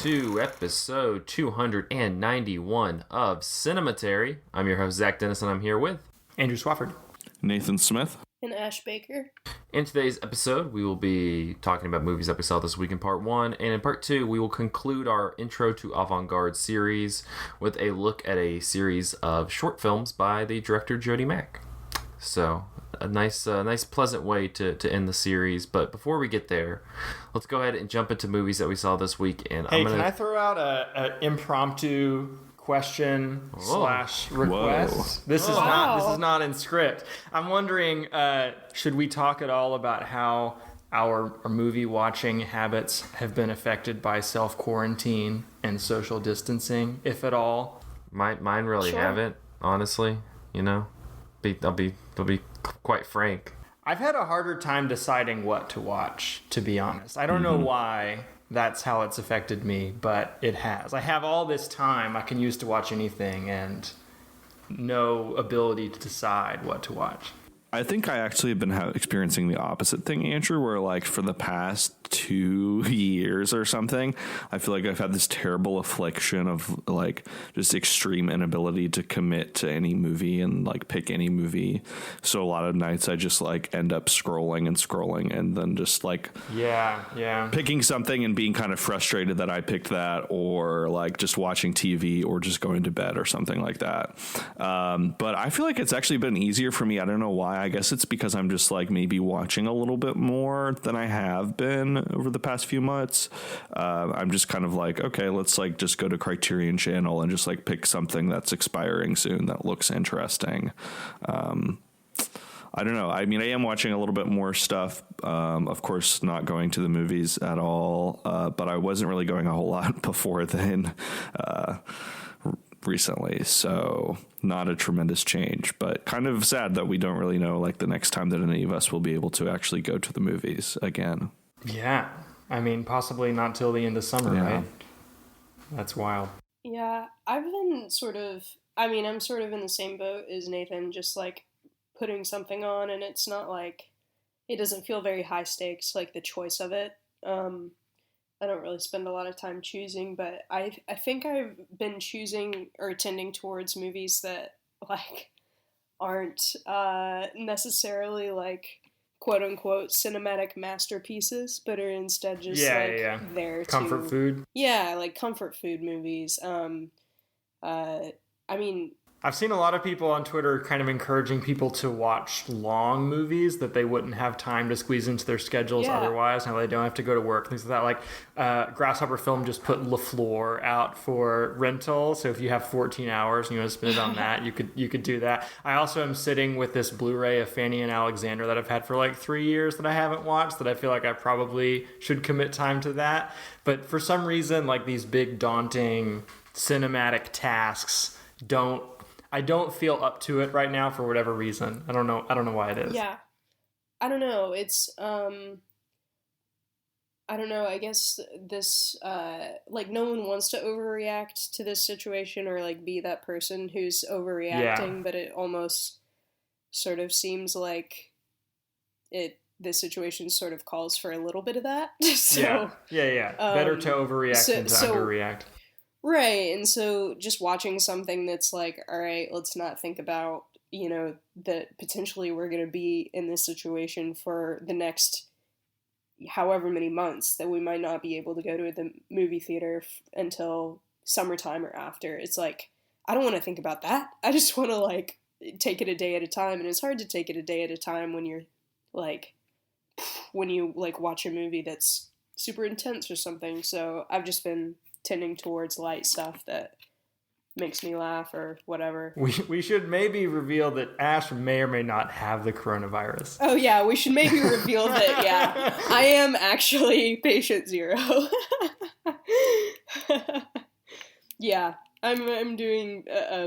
to episode 291 of Cinematary. I'm your host, Zach Dennis, and I'm here with Andrew Swafford, Nathan Smith, and Ash Baker. In today's episode, we will be talking about movies that we saw this week in part 1, and in part 2, we will conclude our Intro to Avant-Garde series with a look at a series of short films by the director Jodie Mack. So, a nice pleasant way to end the series. But before we get there, let's go ahead and jump into movies that we saw this week. And can I throw out an impromptu question / request? Whoa. This is not in script. I'm wondering, should we talk at all about how our movie watching habits have been affected by self-quarantine and social distancing, if at all? Mine really haven't, honestly. You know, I'll be quite frank. I've had a harder time deciding what to watch, to be honest. I don't know why that's how it's affected me, but it has. I have all this time I can use to watch anything and no ability to decide what to watch. I think I actually have been experiencing the opposite thing, Andrew, where like for the past 2 years or something, I feel like I've had this terrible affliction of like just extreme inability to commit to any movie and like pick any movie. So a lot of nights I just like end up scrolling and then just like picking something and being kind of frustrated that I picked that, or like just watching TV or just going to bed or something like that. But I feel like it's actually been easier for me. I don't know why. I guess it's because I'm just like maybe watching a little bit more than I have been over the past few months. I'm just kind of like, okay, let's like just go to Criterion Channel and just like pick something that's expiring soon that looks interesting. I don't know. I mean, I am watching a little bit more stuff. Of course, not going to the movies at all, but I wasn't really going a whole lot before then. Recently, so not a tremendous change, but kind of sad that we don't really know like the next time that any of us will be able to actually go to the movies again. Yeah, I mean, possibly not till the end of summer, right? That's wild. Yeah, I've been I'm sort of in the same boat as Nathan, just like putting something on, and it's not like, it doesn't feel very high stakes, like the choice of it. I don't really spend a lot of time choosing, but I think I've been choosing or tending towards movies that like aren't necessarily like quote unquote cinematic masterpieces, but are instead just there comfort food. Yeah, like comfort food movies. I mean, I've seen a lot of people on Twitter kind of encouraging people to watch long movies that they wouldn't have time to squeeze into their schedules otherwise. Now they don't have to go to work, things like that. Like Grasshopper Film just put La Fleur out for rental. So if you have 14 hours and you want to spend it on that, you could do that. I also am sitting with this Blu-ray of Fanny and Alexander that I've had for like 3 years that I haven't watched, that I feel like I probably should commit time to that. But for some reason, like these big daunting cinematic tasks I don't feel up to it right now for whatever reason. I don't know why it is. Yeah. I don't know. It's, I don't know. I guess this, like no one wants to overreact to this situation or like be that person who's overreacting, but it almost sort of seems like this situation sort of calls for a little bit of that. So, yeah. Better to overreact than to underreact. Right, and so just watching something that's like, all right, let's not think about, that potentially we're going to be in this situation for the next however many months, that we might not be able to go to the movie theater until summertime or after. It's like, I don't want to think about that. I just want to like take it a day at a time, and it's hard to take it a day at a time when you watch a movie that's super intense or something. So I've just been tending towards light stuff that makes me laugh or whatever. We should maybe reveal that Ash may or may not have the coronavirus. Oh yeah, we should maybe reveal that, yeah. I am actually patient 0. Yeah, I'm doing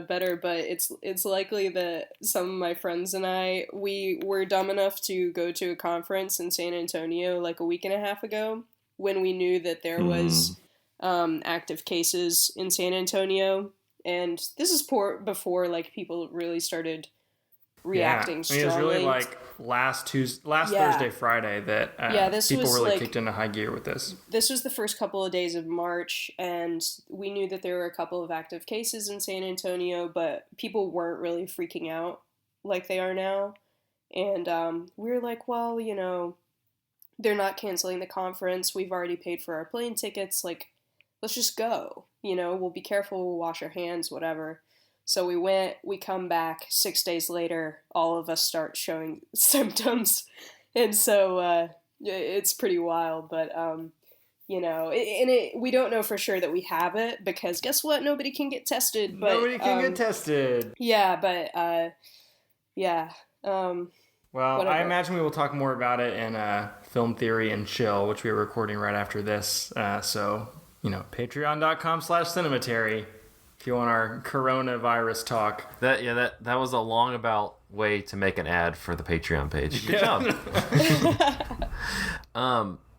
better, but it's likely that some of my friends and we were dumb enough to go to a conference in San Antonio like a week and a half ago when we knew that there was active cases in San Antonio, and this is before like people really started reacting strongly. It was really like last Thursday, Friday that people really like, kicked into high gear with this. This was the first couple of days of March, and we knew that there were a couple of active cases in San Antonio, but people weren't really freaking out like they are now. And we were like, well, you know, they're not canceling the conference. We've already paid for our plane tickets. Like, let's just go. You know, we'll be careful. We'll wash our hands, whatever. So we went, we come back 6 days later, all of us start showing symptoms. And so it's pretty wild, but, you know, we don't know for sure that we have it because guess what? Nobody can get tested. But, nobody can get tested. Yeah, but, yeah. Well, whatever. I imagine we will talk more about it in Film Theory and Chill, which we are recording right after this. So, you know, patreon.com/cinematary. If you want our coronavirus talk. That was a long about way to make an ad for the Patreon page. Good job.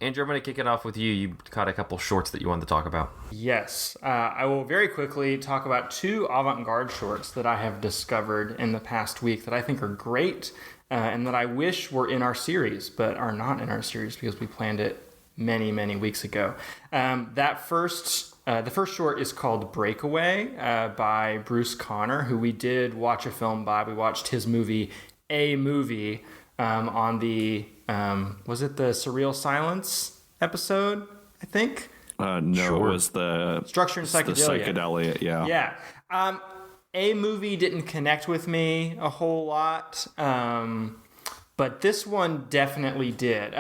Andrew, I'm going to kick it off with you. You caught a couple shorts that you wanted to talk about. Yes. I will very quickly talk about 2 Avant-Garde shorts that I have discovered in the past week that I think are great and that I wish were in our series, but are not in our series because we planned it many, many weeks ago. The first short is called Breakaway by Bruce Conner, who we did watch a film by. We watched his movie, A Movie, on the, was it the Surreal Silence episode, I think? No, sure. It was the... Structure and Psychedelia. The Psychedelia, yeah. Yeah. A Movie didn't connect with me a whole lot, but this one definitely did.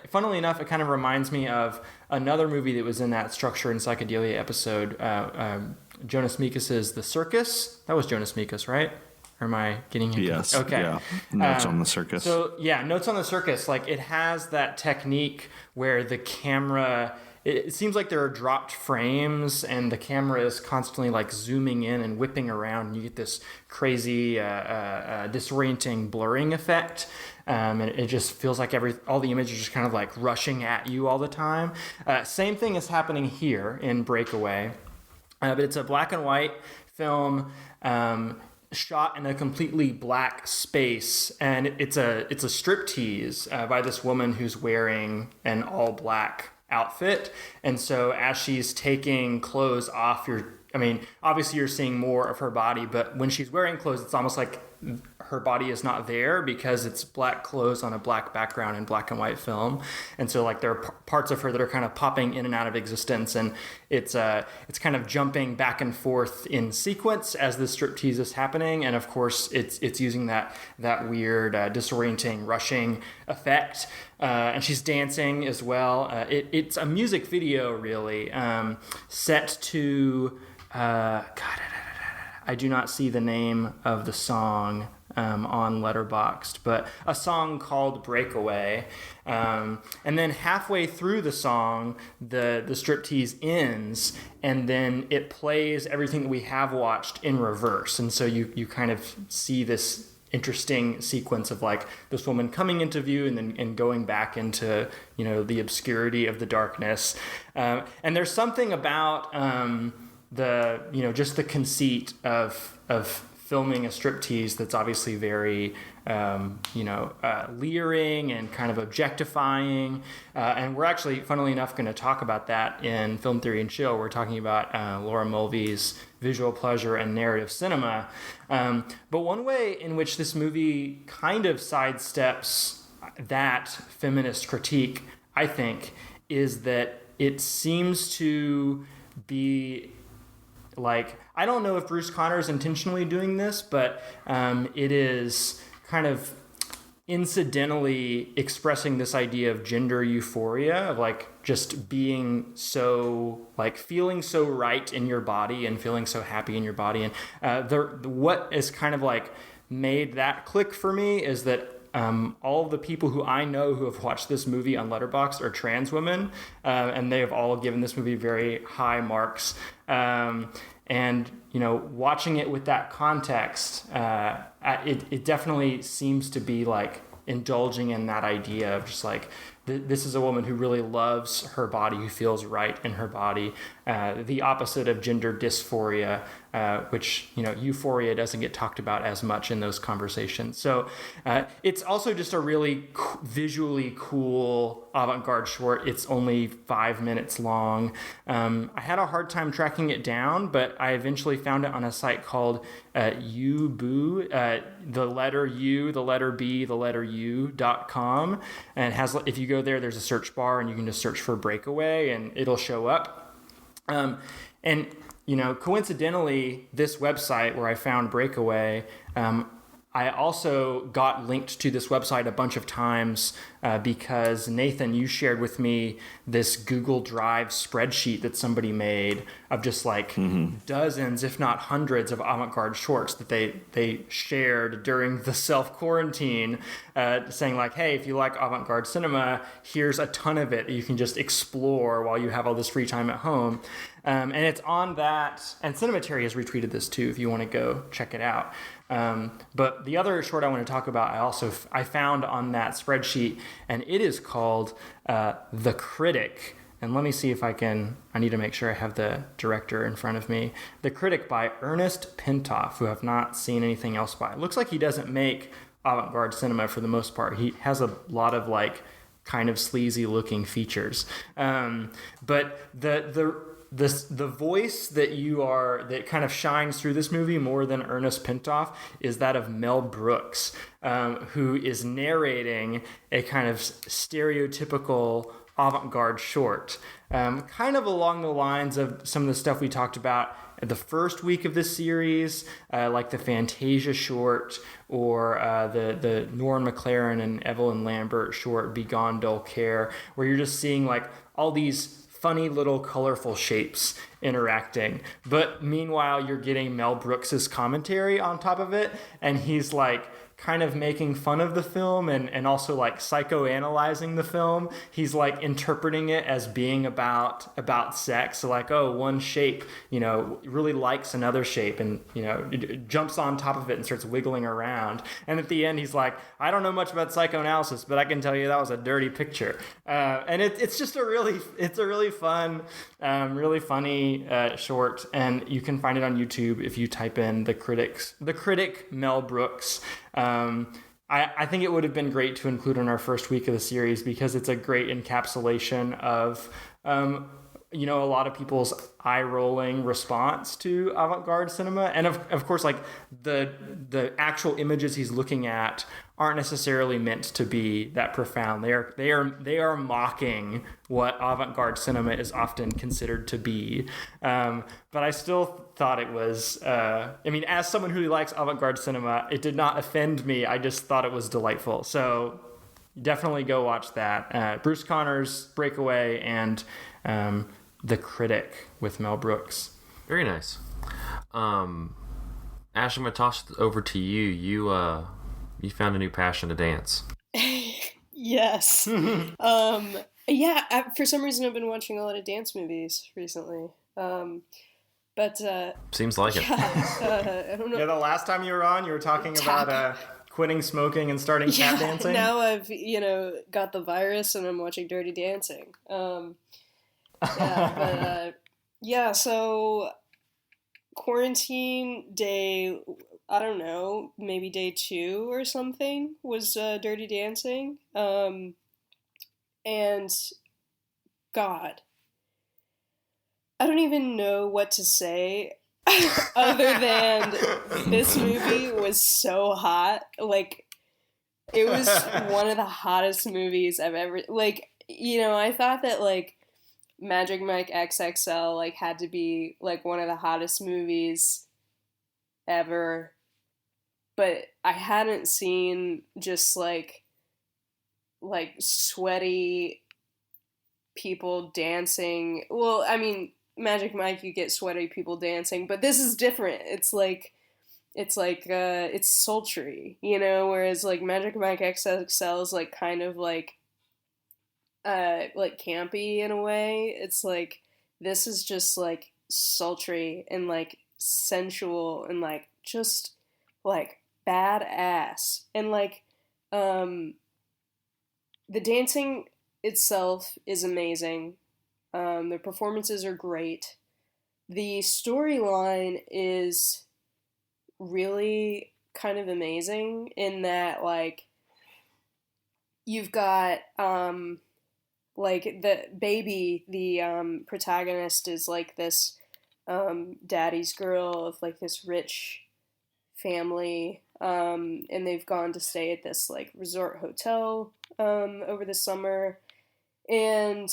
Funnily enough, it kind of reminds me of another movie that was in that Structure and Psychedelia episode, Jonas Mekas' The Circus. That was Jonas Mekas, right? Or am I getting him? Yes. Okay. Yeah. Notes on the Circus. So, yeah, Notes on the Circus. Like, it has that technique where the camera... It seems like there are dropped frames and the camera is constantly like zooming in and whipping around and you get this crazy disorienting blurring effect. And it just feels like all the images are just kind of like rushing at you all the time. Same thing is happening here in Breakaway. But it's a black and white film shot in a completely black space. And it's a striptease by this woman who's wearing an all black outfit, and so as she's taking clothes off, obviously you're seeing more of her body, but when she's wearing clothes, it's almost like her body is not there because it's black clothes on a black background in black and white film. And so like there are parts of her that are kind of popping in and out of existence, and it's kind of jumping back and forth in sequence as the striptease is happening. And of course it's using that weird disorienting rushing effect. And she's dancing as well. It's a music video really, set to I do not see the name of the song on Letterboxd, but a song called Breakaway. And then halfway through the song, the striptease ends, and then it plays everything that we have watched in reverse. And so you kind of see this interesting sequence of like this woman coming into view and going back into, you know, the obscurity of the darkness. And there's something about just the conceit of filming a striptease that's obviously very leering and kind of objectifying. And we're actually, funnily enough, going to talk about that in Film Theory and Chill. We're talking about Laura Mulvey's visual pleasure and narrative cinema. But one way in which this movie kind of sidesteps that feminist critique, I think, is that it seems to be like, I don't know if Bruce Conner is intentionally doing this, but it is kind of incidentally expressing this idea of gender euphoria, of like just being so, like feeling so right in your body and feeling so happy in your body. And what is kind of like made that click for me is that all of the people who I know who have watched this movie on Letterboxd are trans women, and they have all given this movie very high marks. And, you know, watching it with that context, it definitely seems to be like indulging in that idea of just like this is a woman who really loves her body, who feels right in her body, the opposite of gender dysphoria, which, euphoria doesn't get talked about as much in those conversations. So it's also just a really visually cool avant-garde short. It's only 5 minutes long. I had a hard time tracking it down, but I eventually found it on a site called Uboo, the letter U, the letter B, the letter U.com. And it has, if you go there, there's a search bar and you can just search for Breakaway and it'll show up. And coincidentally, this website where I found Breakaway, I also got linked to this website a bunch of times because, Nathan, you shared with me this Google Drive spreadsheet that somebody made of just like dozens, if not hundreds, of avant-garde shorts that they shared during the self-quarantine, saying like, hey, if you like avant-garde cinema, here's a ton of it that you can just explore while you have all this free time at home. And it's on that, and Cinematary has retweeted this too if you want to go check it out. But the other short I want to talk about, I found on that spreadsheet, and it is called The Critic. And let me see if I need to make sure I have the director in front of me. The Critic by Ernest Pintoff, who I've not seen anything else by. It looks like he doesn't make avant-garde cinema for the most part. He has a lot of like kind of sleazy looking features. But the voice that kind of shines through this movie more than Ernest Pintoff is that of Mel Brooks, who is narrating a kind of stereotypical avant-garde short, kind of along the lines of some of the stuff we talked about the first week of this series, like the Fantasia short or the Norm McLaren and Evelyn Lambert short, Begone Dull Care, where you're just seeing like all these funny little colorful shapes interacting. But meanwhile, you're getting Mel Brooks's commentary on top of it, and he's like kind of making fun of the film and also like psychoanalyzing the film. He's like interpreting it as being about sex. So like, oh, one shape, really likes another shape and, it jumps on top of it and starts wiggling around. And at the end, he's like, I don't know much about psychoanalysis, but I can tell you that was a dirty picture. And it's just a really fun, really funny short. And you can find it on YouTube if you type in The Critic Mel Brooks. I think it would have been great to include in our first week of the series because it's a great encapsulation of, a lot of people's eye-rolling response to avant-garde cinema. And of course, like the actual images he's looking at aren't necessarily meant to be that profound. They are mocking what avant-garde cinema is often considered to be. But I still thought it was, as someone who likes avant-garde cinema, it did not offend me. I just thought it was delightful. So definitely go watch that. Bruce Connor's Breakaway and The Critic with Mel Brooks. Very nice. Ash, I'm going to toss it over to you. You found a new passion to dance. Yes. For some reason I've been watching a lot of dance movies recently. But seems like it. I don't know. Yeah, the last time you were on, you were talking about quitting smoking and starting tap dancing. Now I've got the virus and I'm watching Dirty Dancing. So quarantine day, I don't know, maybe day 2 or something was Dirty Dancing. And God, I don't even know what to say other than this movie was so hot. Like, it was one of the hottest movies I've ever, I thought that, Magic Mike XXL, had to be, one of the hottest movies ever. But I hadn't seen just, sweaty people dancing. Well, I mean, Magic Mike, you get sweaty people dancing, but this is different. It's sultry, whereas, Magic Mike XXL is, kind of, campy in a way. It's this is just sultry and sensual and just badass. And the dancing itself is amazing. The performances are great. The storyline is really kind of amazing in that, like, you've got, like, the baby, the protagonist is, like, this daddy's girl of, like, this rich family, and they've gone to stay at this, like, resort hotel over the summer, and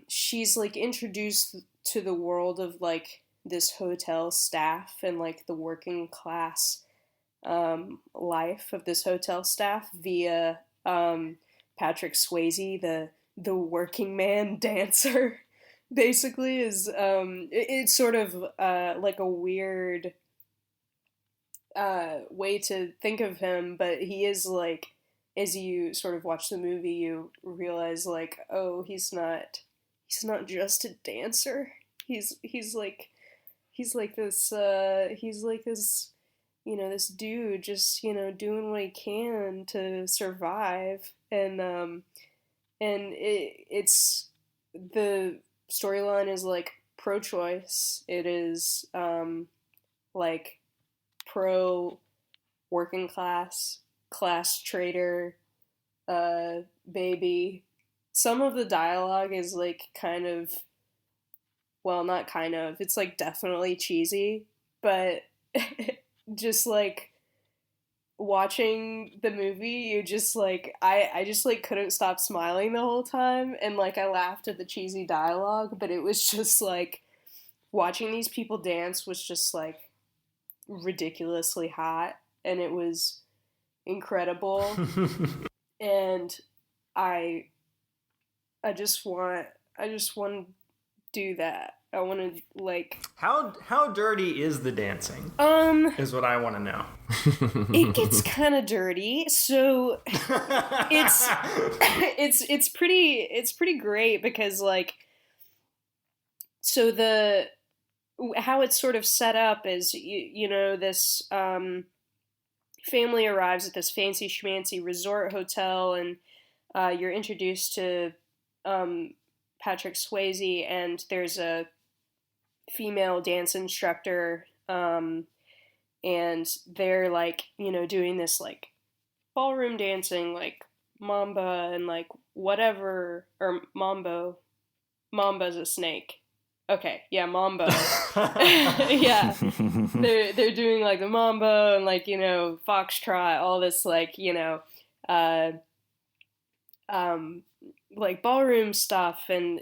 she's, like, introduced to the world of, like, this hotel staff and, like, the working class life of this hotel staff via Patrick Swayze, the working man dancer, basically, is it's sort of like a weird way to think of him, but he is, like, as you sort of watch the movie, you realize, like, oh, he's not just a dancer. He's like this this dude just, doing what he can to survive, and it's the storyline is, like, pro-choice. It is like pro working class trader baby. Some of the dialogue is, like, kind of, well, not kind of, it's, like, definitely cheesy, but just, like, watching the movie, you just, like, I just, like, couldn't stop smiling the whole time, and, like, I laughed at the cheesy dialogue, but it was just, like, watching these people dance was just, like, ridiculously hot, and it was incredible. And I just want to do that. I want to, like, how dirty is the dancing? Is what I want to know. It gets kind of dirty, so it's pretty great, because, like, so how it's sort of set up is, this family arrives at this fancy schmancy resort hotel, and you're introduced to Patrick Swayze, and there's a female dance instructor, and they're, like, doing this, like, ballroom dancing, like Mamba and, like, whatever, or Mamba's a snake. Okay, yeah, Mambo. Yeah. They're doing, like, the Mambo and, like, foxtrot, all this, like, like, ballroom stuff, and,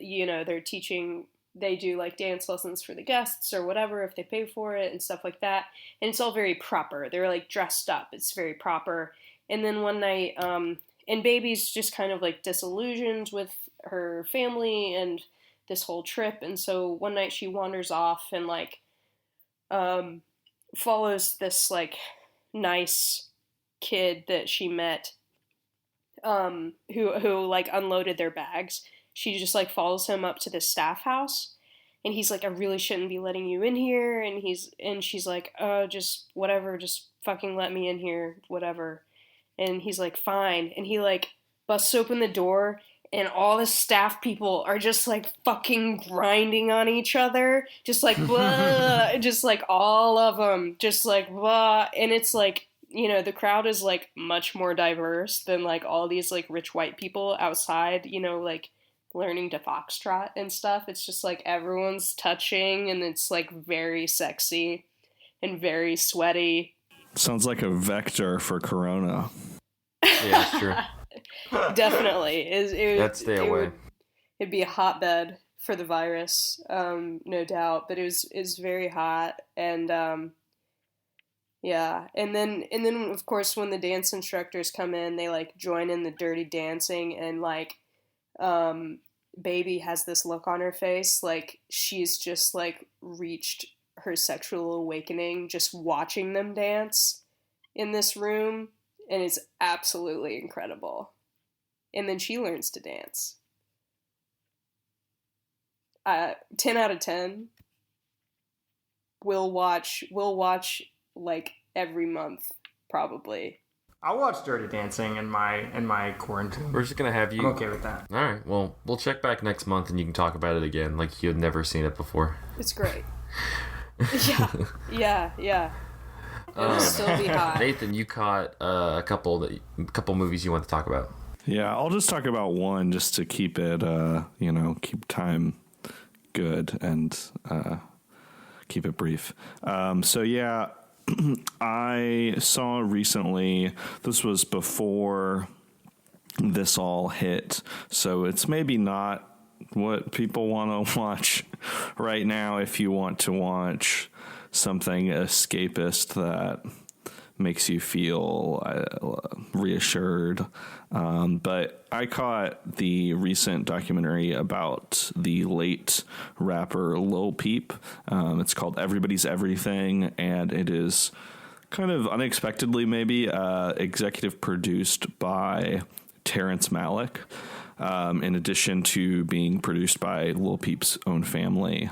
they do, like, dance lessons for the guests or whatever if they pay for it and stuff like that, and it's all very proper. They're, like, dressed up. It's very proper. And then one night, and Baby's just kind of, like, disillusioned with her family and this whole trip, and so one night she wanders off and, like, follows this, like, nice kid that she met, who like, unloaded their bags. She just, like, follows him up to the staff house, and he's like, I really shouldn't be letting you in here, and she's like, just whatever, just fucking let me in here, whatever. And he's like, fine. And he, like, busts open the door, and all the staff people are just, like, fucking grinding on each other, just, like, blah, just, like, all of them, just, like, blah, and it's, like, the crowd is, like, much more diverse than, like, all these, like, rich white people outside, like, learning to foxtrot and stuff. It's just, like, everyone's touching, and it's, like, very sexy and very sweaty. Sounds like a vector for Corona. Yeah, it's true. Definitely. Stay away. It'd be a hotbed for the virus, no doubt. But it was very hot, and yeah. And then of course, when the dance instructors come in, they, like, join in the dirty dancing, and, like, Baby has this look on her face, like she's just, like, reached her sexual awakening just watching them dance in this room, and it's absolutely incredible. And then she learns to dance. 10 out of 10. We'll watch, like, every month, probably. I'll watch Dirty Dancing in my quarantine. We're just gonna have you. I'm okay with that. All right. Well, we'll check back next month and you can talk about it again, like you had never seen it before. It's great. Yeah. It'll still be hot. Nathan, you caught a couple movies you want to talk about. Yeah, I'll just talk about one just to keep it, keep time good and keep it brief. I saw recently, this was before this all hit, so it's maybe not what people want to watch right now if you want to watch something escapist that makes you feel reassured. But I caught the recent documentary about the late rapper Lil Peep. It's called Everybody's Everything, and it is kind of unexpectedly maybe executive produced by Terrence Malick, in addition to being produced by Lil Peep's own family.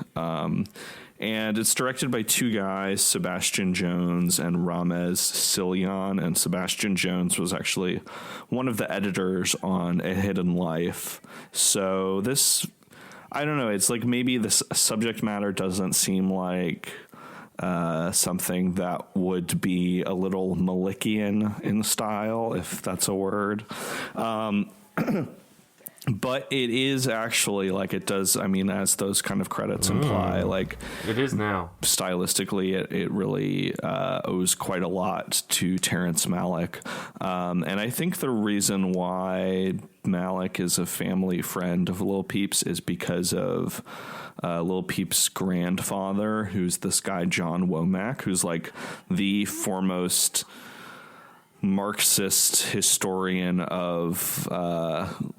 And it's directed by two guys, Sebastian Jones and Ramez Silian. And Sebastian Jones was actually one of the editors on A Hidden Life. So this, I don't know, it's like maybe the subject matter doesn't seem like something that would be a little Malickian in style, if that's a word. But it is actually, like, it does, I mean, as those kind of credits imply, like... It is now. Stylistically, it really owes quite a lot to Terrence Malick. And I think the reason why Malick is a family friend of Lil Peep's is because of Lil Peep's grandfather, who's this guy, John Womack, who's, like, the foremost Marxist historian of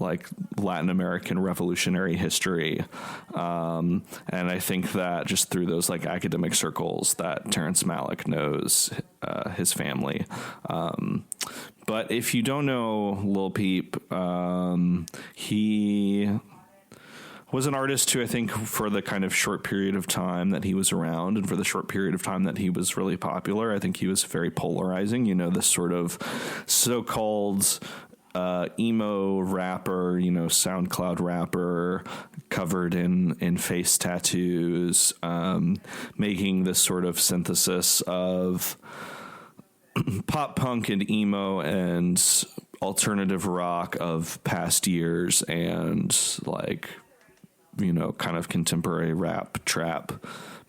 like Latin American revolutionary history, and I think that just through those like academic circles that Terrence Malick knows his family. But if you don't know Lil Peep, he was an artist who I think for the kind of short period of time that he was around and for the short period of time that he was really popular, I think he was very polarizing, this sort of so-called emo rapper, SoundCloud rapper covered in face tattoos, making this sort of synthesis of pop punk and emo and alternative rock of past years and like, kind of contemporary rap, trap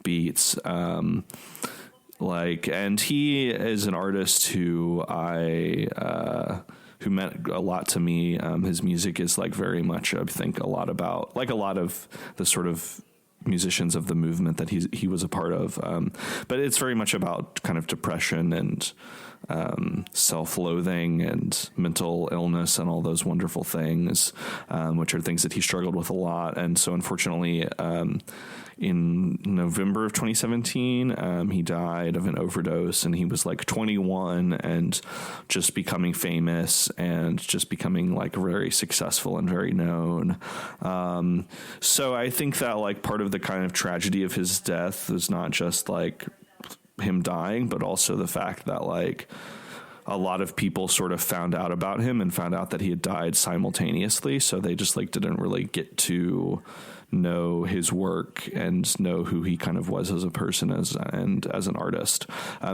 beats. And he is an artist who who meant a lot to me. His music is like very much, I think, a lot about like a lot of the sort of musicians of the movement that he was a part of. But it's very much about kind of depression and self-loathing and mental illness and all those wonderful things, which are things that he struggled with a lot. And so unfortunately, in November of 2017, he died of an overdose, and he was like 21 and just becoming famous and just becoming like very successful and very known. So I think that like part of the kind of tragedy of his death is not just like him dying, but also the fact that like a lot of people sort of found out about him and found out that he had died simultaneously. So they just like didn't really get to know his work and know who he kind of was as a person and as an artist.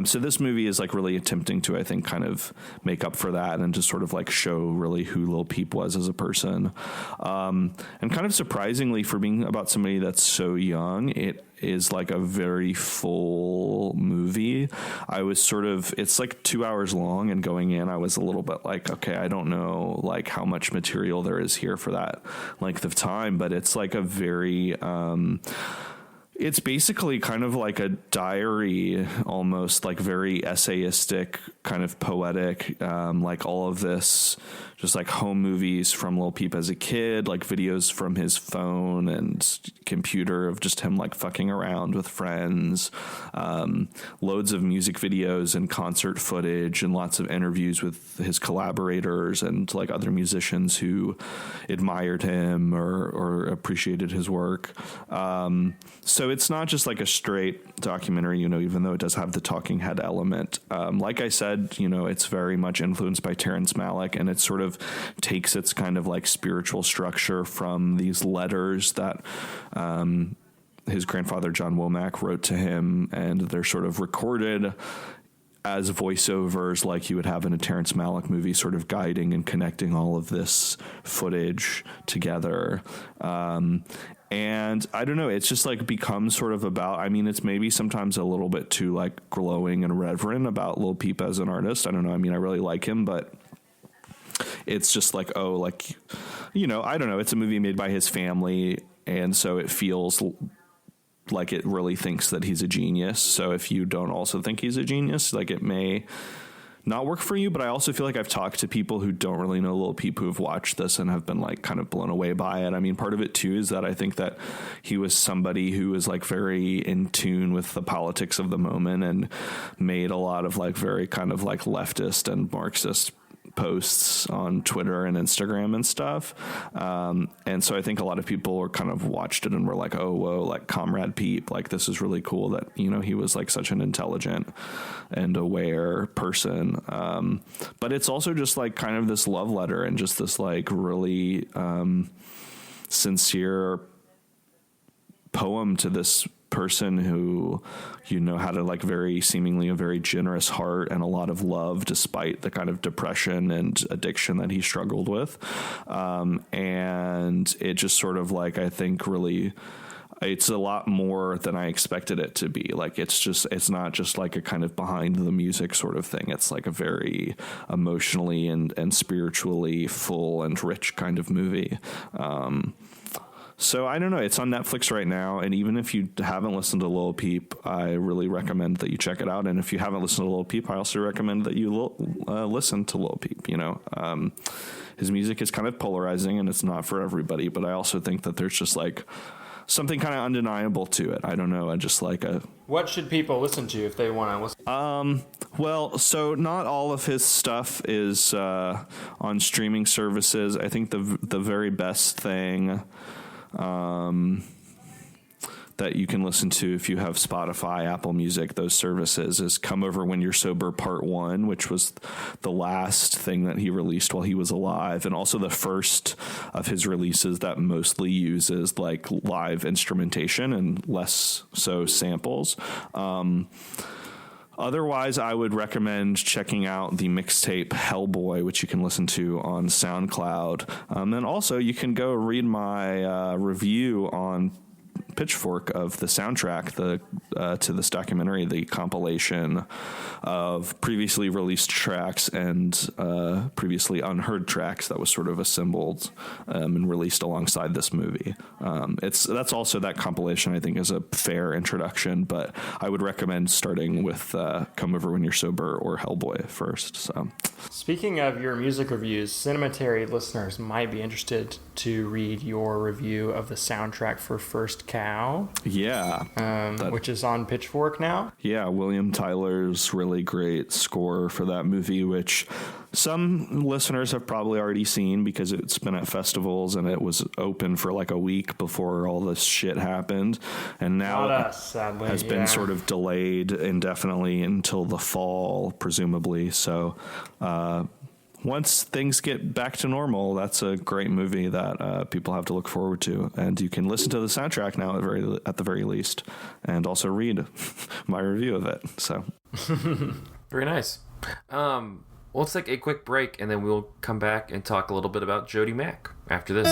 So this movie is like really attempting to, I think, kind of make up for that and to sort of like show really who Lil Peep was as a person. And kind of surprisingly for being about somebody that's so young, it is like a very full movie. It's like 2 hours long, and going in, I was a little bit like, okay, I don't know like how much material there is here for that length of time, but it's like a very, it's basically kind of like a diary, almost like very essayistic, kind of poetic, like all of this just like home movies from Lil Peep as a kid, like videos from his phone and computer of just him like fucking around with friends, loads of music videos and concert footage and lots of interviews with his collaborators and like other musicians who admired him or appreciated his work. So it's not just like a straight documentary, you know, even though it does have the talking head element. Like I said, you know, it's very much influenced by Terrence Malick, and it sort of takes its kind of like spiritual structure from these letters that his grandfather John Womack wrote to him, and they're sort of recorded as voiceovers like you would have in a Terrence Malick movie, sort of guiding and connecting all of this footage together. And I don't know, it's just like becomes sort of about, I mean, it's maybe sometimes a little bit too like glowing and reverent about Lil Peep as an artist. I don't know. I mean, I really like him, but it's just like, oh, like, you know, I don't know. It's a movie made by his family. And so it feels like it really thinks that he's a genius. So if you don't also think he's a genius, like it may not work for you. But I also feel like I've talked to people who don't really know Lil Peep who have watched this and have been like kind of blown away by it. I mean, part of it too is that I think that he was somebody who was like very in tune with the politics of the moment and made a lot of like very kind of like leftist and Marxist posts on Twitter and Instagram and stuff. And so I think a lot of people were kind of watched it and were like, oh, whoa, like Comrade Peep, like this is really cool that, you know, he was like such an intelligent and aware person. But it's also just like kind of this love letter and just this like really sincere poem to this person who, you know, had a like very seemingly a very generous heart and a lot of love despite the kind of depression and addiction that he struggled with. And it just sort of like, I think really, it's a lot more than I expected it to be. Like, it's not just like a kind of behind the music sort of thing. It's like a very emotionally and spiritually full and rich kind of movie. So I don't know. It's on Netflix right now, and even if you haven't listened to Lil Peep, I really recommend that you check it out. And if you haven't listened to Lil Peep, I also recommend that you listen to Lil Peep. You know, his music is kind of polarizing, and it's not for everybody. But I also think that there's just like something kind of undeniable to it. I don't know. I just like a. What should people listen to if they want to listen? Well, so not all of his stuff is on streaming services. I think the very best thing that you can listen to if you have Spotify, Apple Music, those services is Come Over When You're Sober Part 1, which was the last thing that he released while he was alive, and also the first of his releases that mostly uses like live instrumentation and less so samples. Otherwise, I would recommend checking out the mixtape Hellboy, which you can listen to on SoundCloud. And also, you can go read my review on Pitchfork of the soundtrack to this documentary, the compilation of previously released tracks and previously unheard tracks that was sort of assembled and released alongside this movie. That's also, that compilation I think is a fair introduction, but I would recommend starting with Come Over When You're Sober or Hellboy first. So, speaking of your music reviews, Cinematary listeners might be interested to read your review of the soundtrack for First Cow. Yeah. Which is on Pitchfork now. Yeah, William Tyler's really great score for that movie, which some listeners have probably already seen because it's been at festivals and it was open for like a week before all this shit happened. And now sadly, has been sort of delayed indefinitely until the fall, presumably. So, once things get back to normal, that's a great movie that people have to look forward to. And you can listen to the soundtrack now at the very least, and also read my review of it. So, very nice. Well, let's take a quick break, and then we'll come back and talk a little bit about Jodie Mack after this.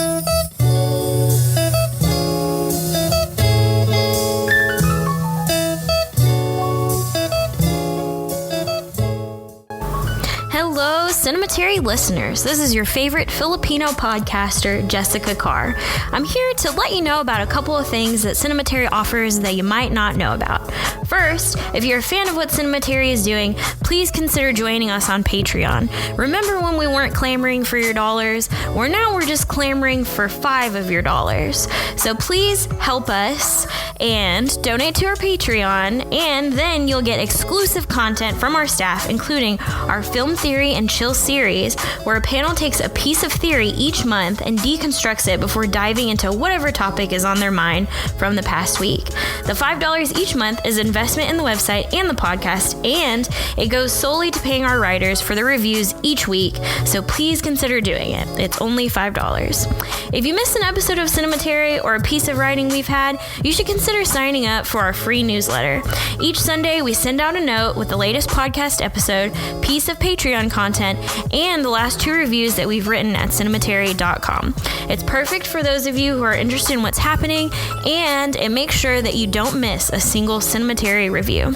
Cinematary listeners, this is your favorite Filipino podcaster, Jessica Carr. I'm here to let you know about a couple of things that Cinematary offers that you might not know about. First, if you're a fan of what Cinematary is doing, please consider joining us on Patreon. Remember when we weren't clamoring for your dollars? Well, now we're just clamoring for 5 of your dollars. So please help us and donate to our Patreon, and then you'll get exclusive content from our staff, including our Film Theory and Chill series, where a panel takes a piece of theory each month and deconstructs it before diving into whatever topic is on their mind from the past week. The $5 each month is investment in the website and the podcast, and it goes solely to paying our writers for the reviews each week, so please consider doing it. It's only $5. If you missed an episode of Cinematary or a piece of writing we've had, you should consider signing up for our free newsletter. Each Sunday, we send out a note with the latest podcast episode, piece of Patreon content, and the last 2 reviews that we've written at cinematary.com. It's perfect for those of you who are interested in what's happening, and it makes sure that you don't miss a single Cinematary review.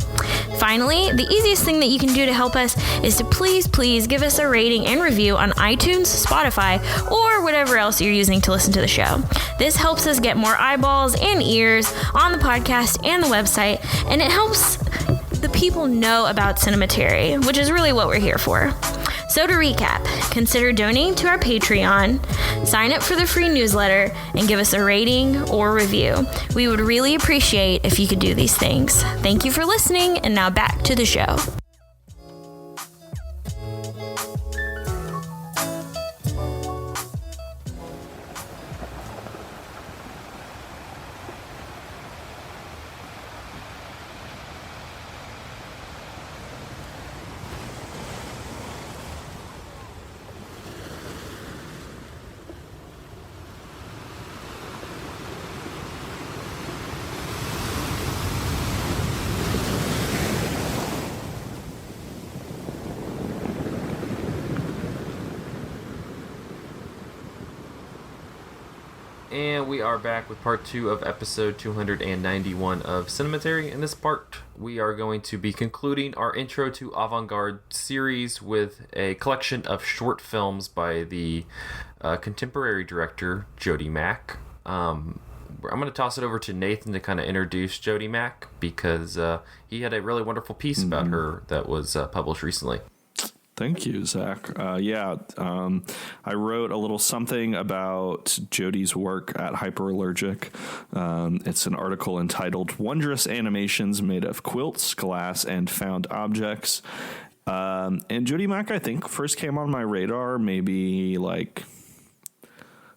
Finally, the easiest thing that you can do to help us is to please give us a rating and review on iTunes, Spotify, or whatever else you're using to listen to the show. This helps us get more eyeballs and ears on the podcast and the website, and it helps the people know about Cinematary, which is really what we're here for. So to recap, consider donating to our Patreon, sign up for the free newsletter, and give us a rating or review. We would really appreciate if you could do these things. Thank you for listening, and now back to the show. And we are back with part 2 of episode 291 of Cinematary. In this part, we are going to be concluding our Intro to Avant-Garde series with a collection of short films by the contemporary director, Jodie Mack. I'm going to toss it over to Nathan to kind of introduce Jodie Mack, because he had a really wonderful piece about her that was published recently. Thank you, Zach. I wrote a little something about Jodie's work at Hyperallergic. It's an article entitled Wondrous Animations Made of Quilts, Glass, and Found Objects. And Jodie Mack, I think, first came on my radar maybe like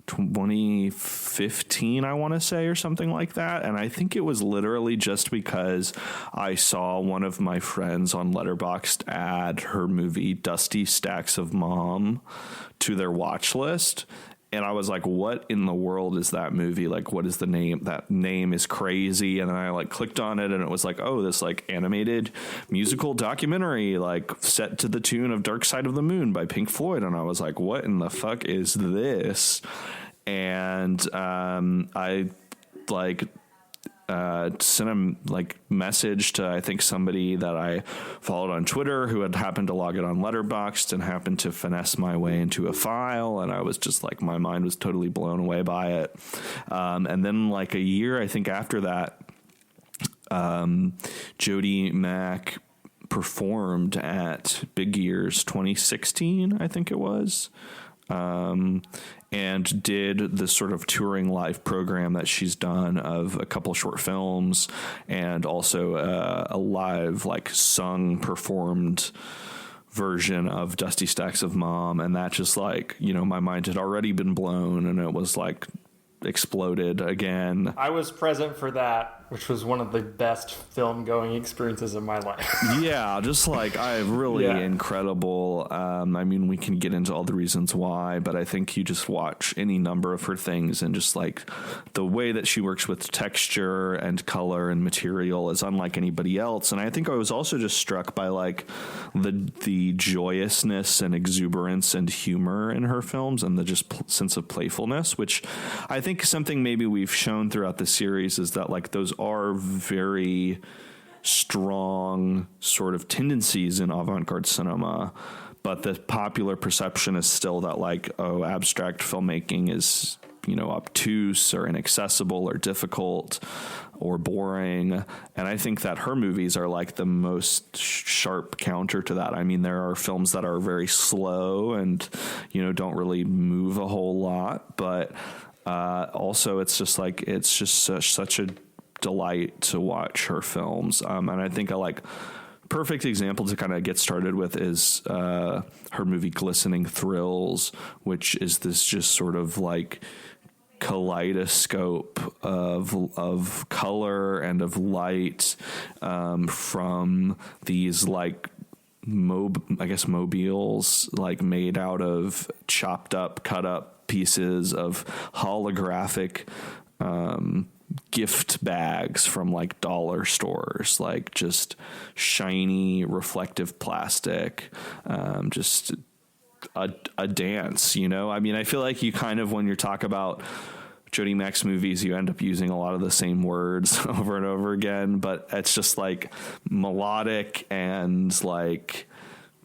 2015, I want to say, or something like that. And I think it was literally just because I saw one of my friends on Letterboxd add her movie Dusty Stacks of Mom to their watch list. And I was like, what in the world is that movie? Like, what is the name? That name is crazy. And then I like clicked on it, and it was like, oh, this like animated musical documentary, like set to the tune of Dark Side of the Moon by Pink Floyd. And I was like, what in the fuck is this? And I like sent a like message to, I think, somebody that I followed on Twitter who had happened to log it on Letterboxd and happened to finesse my way into a file. And I was just like, my mind was totally blown away by it. And then like a year, I think after that, Jodie Mack performed at Big Ears 2016, I think it was. And did this sort of touring live program that she's done of a couple short films, and also a live, like, sung, performed version of Dusty Stacks of Mom. And that just, like, you know, my mind had already been blown, and it was like exploded again. I was present for that, which was one of the best film going experiences of my life. Yeah, just like incredible. I mean, we can get into all the reasons why, but I think you just watch any number of her things, and just like the way that she works with texture and color and material is unlike anybody else. And I think I was also just struck by like the joyousness and exuberance and humor in her films, and the just sense of playfulness, which I think something maybe we've shown throughout the series is that like those are very strong sort of tendencies in avant-garde cinema, but the popular perception is still that like, oh, abstract filmmaking is, you know, obtuse or inaccessible or difficult or boring. And I think that her movies are like the most sharp counter to that. I mean, there are films that are very slow and, you know, don't really move a whole lot, but also it's just like, it's just such a delight to watch her films. And I think perfect example to kind of get started with is her movie Glistening Thrills, which is this just sort of like kaleidoscope of color and of light from these like mobiles like made out of chopped up, cut up pieces of holographic gift bags from like dollar stores, like just shiny reflective plastic, just a dance, you know? I mean, I feel like you kind of, when you talk about Jodie Mack's movies, you end up using a lot of the same words over and over again, but it's just like melodic and like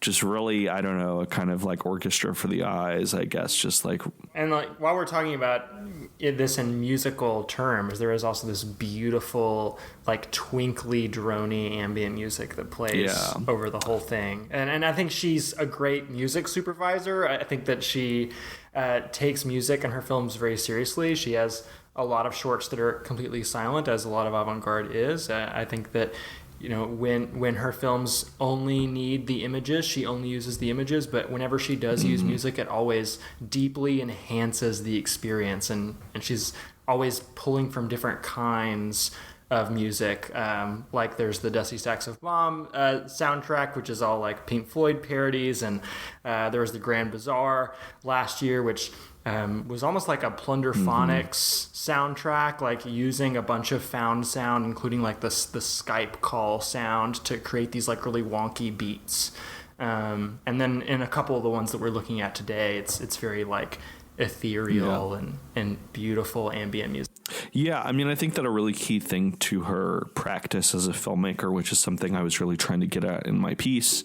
just really, I don't know, a kind of like orchestra for the eyes, I guess, just like. And like, while we're talking about this in musical terms, there is also this beautiful, like twinkly, drony ambient music that plays over the whole thing. And I think she's a great music supervisor. I think that she takes music in her films very seriously. She has a lot of shorts that are completely silent, as a lot of avant-garde is. I think that, you know, when her films only need the images, she only uses the images, but whenever she does use music, it always deeply enhances the experience, and she's always pulling from different kinds of music. Like there's the Dusty Stacks of Bomb soundtrack, which is all like Pink Floyd parodies, and there was the Grand Bazaar last year, which was almost like a Plunderphonics soundtrack, like using a bunch of found sound, including like the Skype call sound, to create these like really wonky beats. And then in a couple of the ones that we're looking at today, it's very like ethereal and beautiful ambient music. Yeah, I mean, I think that a really key thing to her practice as a filmmaker, which is something I was really trying to get at in my piece,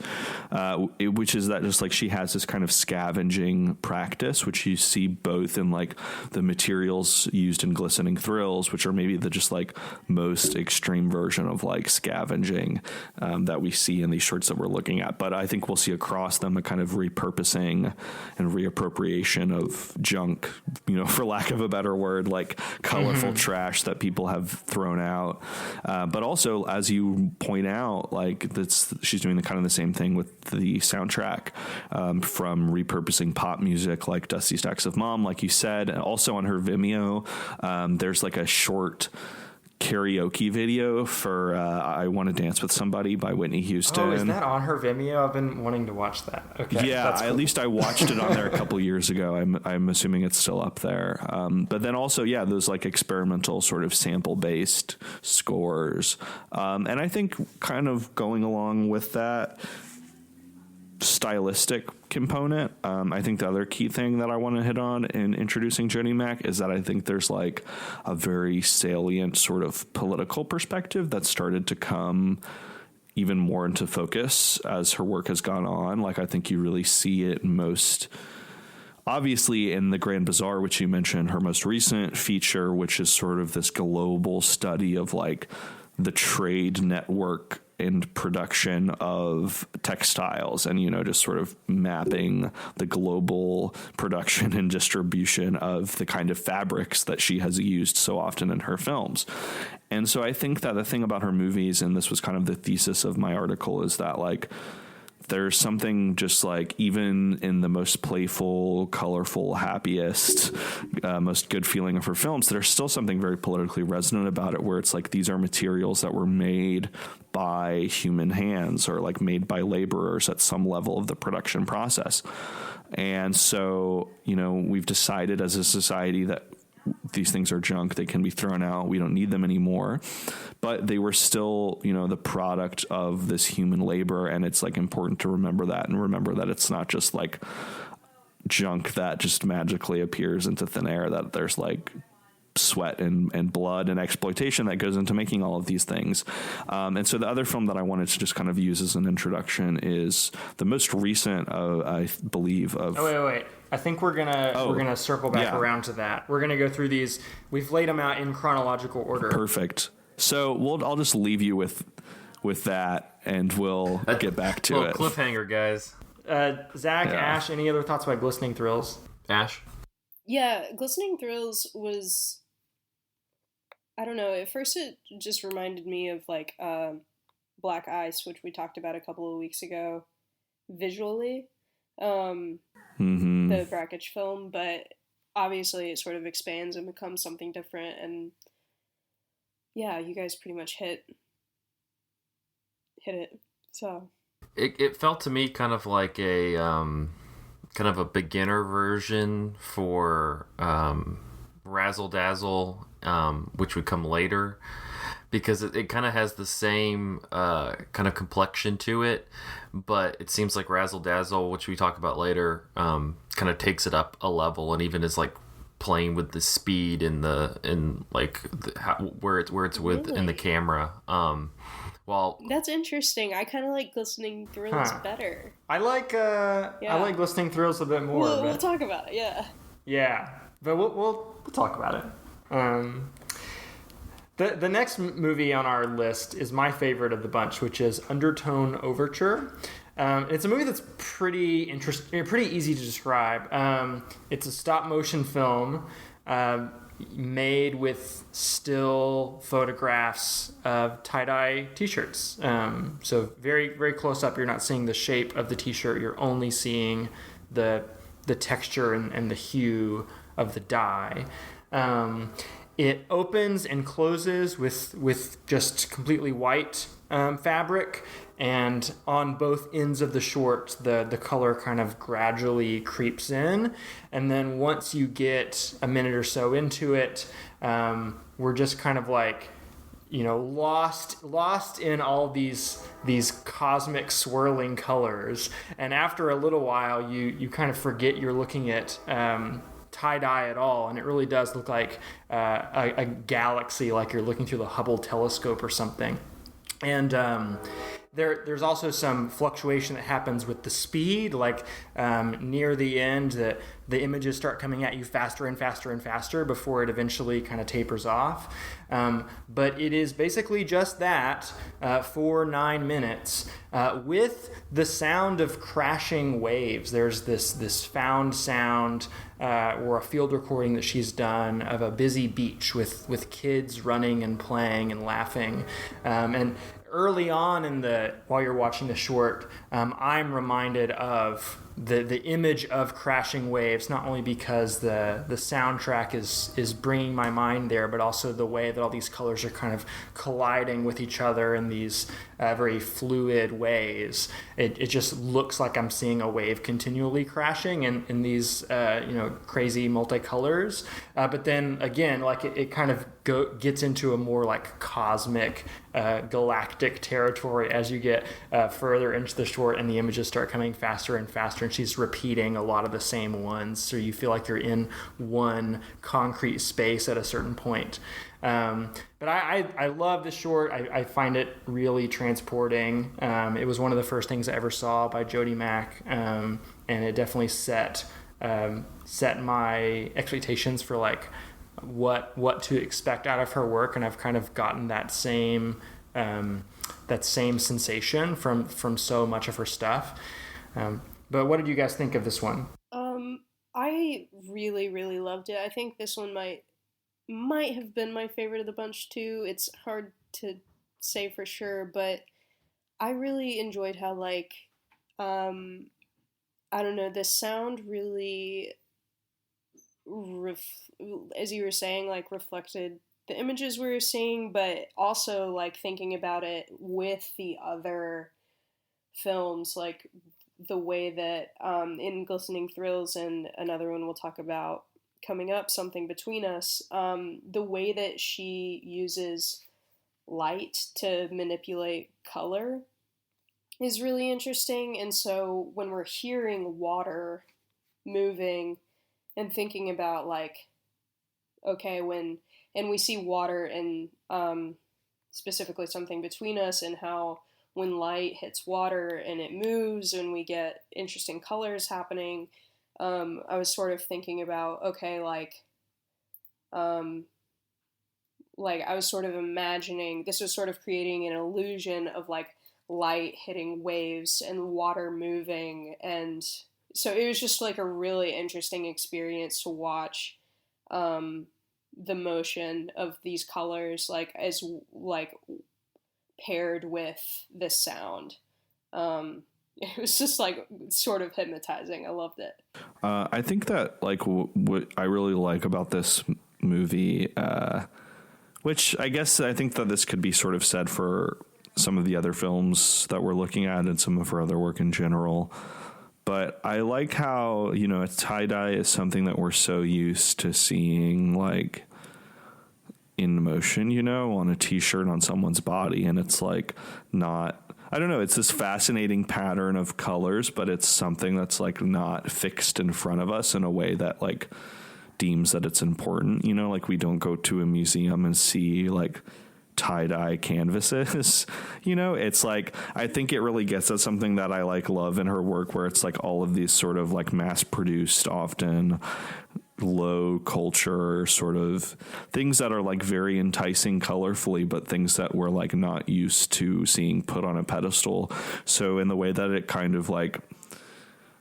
which is that just like she has this kind of scavenging practice, which you see both in like the materials used in Glistening Thrills, which are maybe the just like most extreme version of like scavenging that we see in these shorts that we're looking at. But I think we'll see across them a kind of repurposing and reappropriation of junk, you know, for lack of a better word, like colorful trash that people have thrown out. But also, as you point out, like she's doing the kind of the same thing with the soundtrack, from repurposing pop music like Dusty Stacks of Mom, like you said. And also on her Vimeo, there's like a short karaoke video for I Want to Dance with Somebody by Whitney Houston. Oh, is that on her Vimeo? I've been wanting to watch that. Okay. Yeah, cool. At least I watched it on there a couple years ago. I'm assuming it's still up there. But then also, yeah, those like experimental sort of sample-based scores. And I think kind of going along with that stylistic component, I think the other key thing that I want to hit on in introducing Jodie Mack is that I think there's like a very salient sort of political perspective that started to come even more into focus as her work has gone on. Like I think you really see it most obviously in the Grand Bazaar, which you mentioned, her most recent feature, which is sort of this global study of like the trade network and production of textiles, and, you know, just sort of mapping the global production and distribution of the kind of fabrics that she has used so often in her films. And so I think that the thing about her movies, and this was kind of the thesis of my article, is that like there's something just like, even in the most playful, colorful, happiest, most good feeling of her films, there's still something very politically resonant about it, where it's like these are materials that were made by human hands, or like made by laborers at some level of the production process. And so, you know, we've decided as a society that these things are junk, they can be thrown out, we don't need them anymore, but they were still, you know, the product of this human labor. And it's like important to remember that, and remember that it's not just like junk that just magically appears into thin air, that there's like sweat and blood and exploitation that goes into making all of these things. And so the other film that I wanted to just kind of use as an introduction is the most recent, I believe, of... Oh, wait. I think we're gonna circle back around to that. We're gonna go through these. We've laid them out in chronological order. Perfect. So I'll just leave you with that, and we'll get back to it. Cliffhanger, guys. Zach, Ash, any other thoughts about Glistening Thrills? Ash? Yeah, Glistening Thrills was, I don't know, at first it just reminded me of like Black Ice, which we talked about a couple of weeks ago, visually, the Brackage film, but obviously it sort of expands and becomes something different, and yeah, you guys pretty much hit it, so... It felt to me kind of like a beginner version for Razzle Dazzle, which would come later, because it kind of has the same kind of complexion to it, but it seems like Razzle Dazzle, which we talk about later, kind of takes it up a level and even is like playing with the speed and where it's with really? in the camera. Well, that's interesting. I kind of like Glistening Thrills better. I like Glistening Thrills a bit more. We'll talk about it. Yeah. Yeah, but we'll talk about it. The next movie on our list is my favorite of the bunch, which is Undertone Overture. It's a movie that's pretty interesting, pretty easy to describe. It's a stop motion film made with still photographs of tie-dye t-shirts. So very, very close up. You're not seeing the shape of the t-shirt. You're only seeing the texture and the hue of the dye. It opens and closes with just completely white fabric, and on both ends of the short, the color kind of gradually creeps in, and then once you get a minute or so into it, we're just kind of like, lost in all these cosmic swirling colors, and after a little while, you kind of forget you're looking at tie-dye at all, and it really does look like a galaxy, like you're looking through the Hubble telescope or something. And there's also some fluctuation that happens with the speed, like near the end, the images start coming at you faster and faster and faster before it eventually kind of tapers off. But it is basically just that for 9 minutes with the sound of crashing waves. There's this found sound or a field recording that she's done of a busy beach with kids running and playing and laughing. And early on while you're watching the short, I'm reminded of the image of crashing waves, not only because the soundtrack is bringing my mind there, but also the way that all these colors are kind of colliding with each other in these very fluid ways. It just looks like I'm seeing a wave continually crashing in these crazy multicolors. But then again, like it kind of gets into a more like cosmic, galactic territory as you get further into the short, and the images start coming faster and faster, and she's repeating a lot of the same ones, so you feel like you're in one concrete space at a certain point. But I love the short. I find it really transporting. It was one of the first things I ever saw by Jodie Mack, and it definitely set my expectations for like what to expect out of her work, and I've kind of gotten that same sensation from so much of her stuff. But what did you guys think of this one? I really, really loved it. I think this one might have been my favorite of the bunch too. It's hard to say for sure, but I really enjoyed how like I don't know, the sound really as you were saying, like reflected the images we were seeing, but also like thinking about it with the other films, like the way that in Glistening Thrills and another one we'll talk about coming up, Something Between Us, the way that she uses light to manipulate color is really interesting. And so when we're hearing water moving and thinking about like, okay, when and we see water and specifically something between us, and how when light hits water and it moves and we get interesting colors happening. I was sort of thinking about, okay, like I was sort of imagining this was sort of creating an illusion of like light hitting waves and water moving, and so it was just like a really interesting experience to watch the motion of these colors like as like paired with this sound. It was just like sort of hypnotizing. I loved it. I think that like what I really like about this movie, which I think that this could be sort of said for some of the other films that we're looking at and some of her other work in general. But I like how, you know, tie-dye is something that we're so used to seeing like in motion, you know, on a t-shirt on someone's body. And it's like not, I don't know, it's this fascinating pattern of colors, but it's something that's like not fixed in front of us in a way that like deems that it's important, you know, like we don't go to a museum and see like tie-dye canvases, you know. It's like I think it really gets at something that I like love in her work, where it's like all of these sort of like mass-produced, often low culture sort of things that are like very enticing colorfully, but things that we're like not used to seeing put on a pedestal. So in the way that it kind of like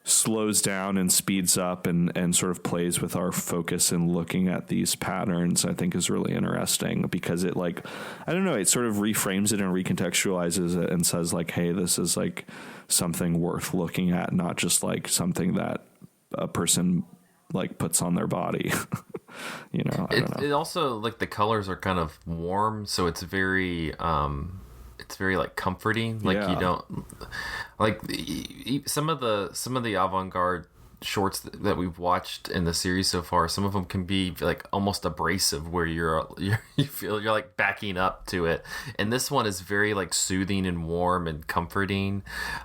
slows down and speeds up and sort of plays with our focus in looking at these patterns, I think is really interesting, because it like, I don't know, it sort of reframes it and recontextualizes it and says like, hey, this is like something worth looking at, not just like something that a person like puts on their body. You know, I don't know. It also like the colors are kind of warm, so it's very like comforting. Like you don't like some of the avant-garde shorts that we've watched in the series so far. Some of them can be like almost abrasive, where you feel you're like backing up to it, and this one is very like soothing and warm and comforting.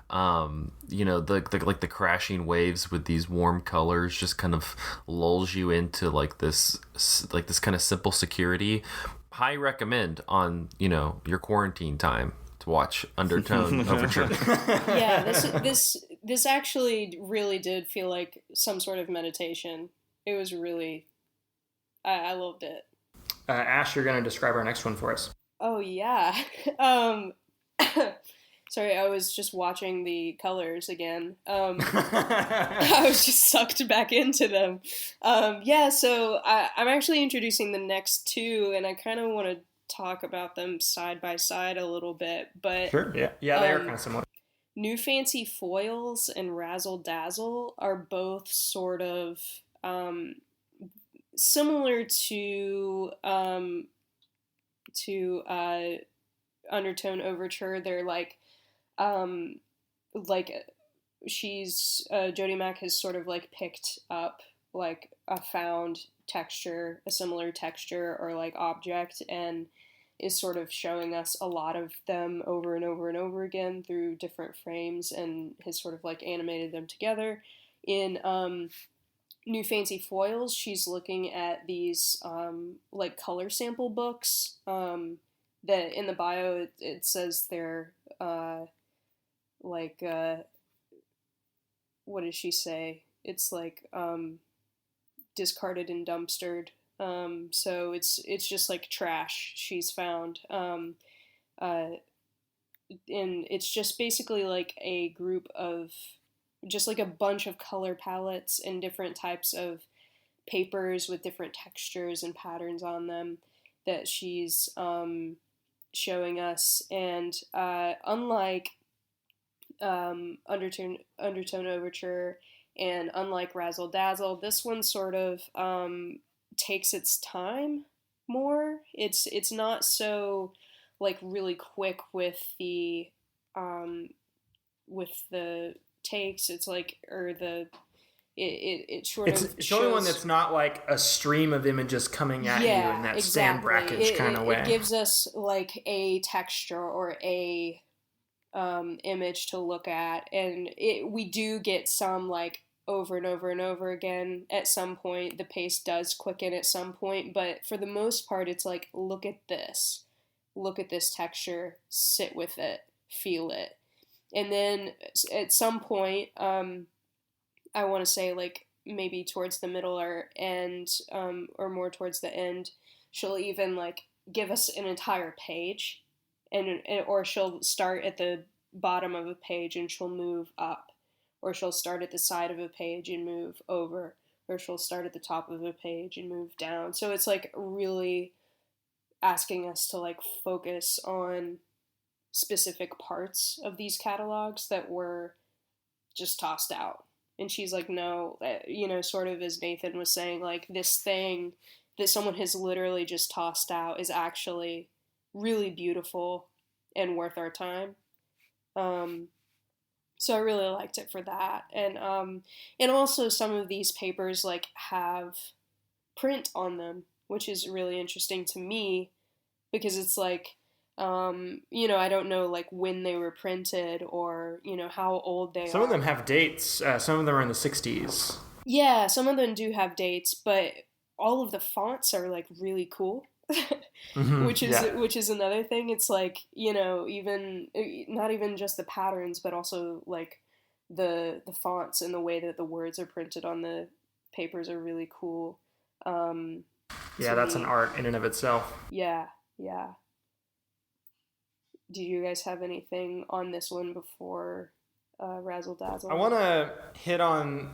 You know, the like the crashing waves with these warm colors just kind of lulls you into like this kind of simple security. High recommend on, you know, your quarantine time to watch Undertone Overture. Yeah, this actually really did feel like some sort of meditation. It was really, I loved it. Ash, you're going to describe our next one for us. Oh yeah. Sorry, I was just watching the colors again. I was just sucked back into them. So I'm actually introducing the next two, and I kind of want to talk about them side by side a little bit. But sure, yeah, they are kind of similar. New Fancy Foils and Razzle Dazzle are both sort of similar to Undertone Overture. They're like she's Jodie Mack has sort of like picked up like a similar texture or like object, and is sort of showing us a lot of them over and over and over again through different frames, and has sort of like animated them together. In New Fancy Foils, she's looking at these like color sample books that in the bio it says they're what does she say? It's like discarded and dumpstered. So it's just like trash she's found. And it's just basically like a group of just like a bunch of color palettes and different types of papers with different textures and patterns on them that she's showing us. And unlike Undertone Overture and unlike Razzle Dazzle, this one sort of takes its time more. It's not so like really quick with the takes. It's like it sort of it's the only one that's not like a stream of images coming at you in that Stan Brakhage kind of way. It gives us like a texture or a image to look at, and we do get some like over and over and over again. At some point, the pace does quicken at some point, but for the most part, it's like, look at this texture, sit with it, feel it. And then at some point, I want to say like maybe towards the middle or end, or more towards the end, she'll even like give us an entire page, or she'll start at the bottom of a page and she'll move up, or she'll start at the side of a page and move over, or she'll start at the top of a page and move down. So it's like really asking us to like focus on specific parts of these catalogs that were just tossed out. And she's like, no, sort of as Nathan was saying, like, this thing that someone has literally just tossed out is actually really beautiful and worth our time. So I really liked it for that. And also some of these papers like have print on them, which is really interesting to me because it's like, I don't know like when they were printed or, how old they are. Some of them have dates. Some of them are in the 60s. Yeah, some of them do have dates, but all of the fonts are like really cool. Mm-hmm. which is another thing. It's like, even not even just the patterns, but also like the fonts and the way that the words are printed on the papers are really cool. That's an art in and of itself. Yeah. Do you guys have anything on this one before Razzle Dazzle? I want to hit on,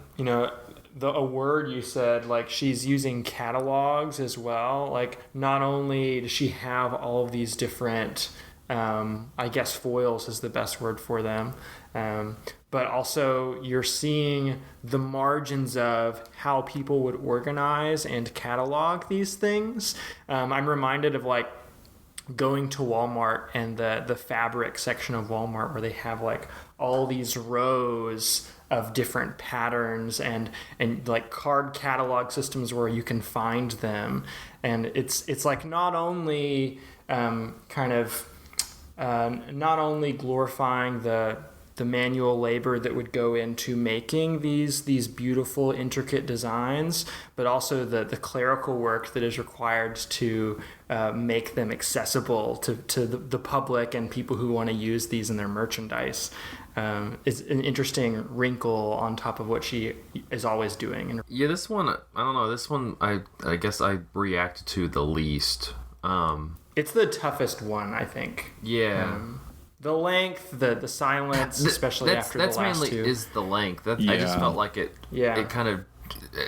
a word you said, like she's using catalogs as well. Like not only does she have all of these different, I guess foils is the best word for them, but also you're seeing the margins of how people would organize and catalog these things. I'm reminded of like going to Walmart and the fabric section of Walmart where they have like all these rows of different patterns and like card catalog systems where you can find them. And it's like not only not only glorifying the manual labor that would go into making these beautiful, intricate designs, but also the clerical work that is required to make them accessible to the public and people who want to use these in their merchandise. Is an interesting wrinkle on top of what she is always doing. Yeah, this one, I don't know. This one, I guess I reacted to the least. It's the toughest one, I think. Yeah. The length, the silence, especially after the last two. That's mainly is the length. I just felt like it. Yeah. It kind of.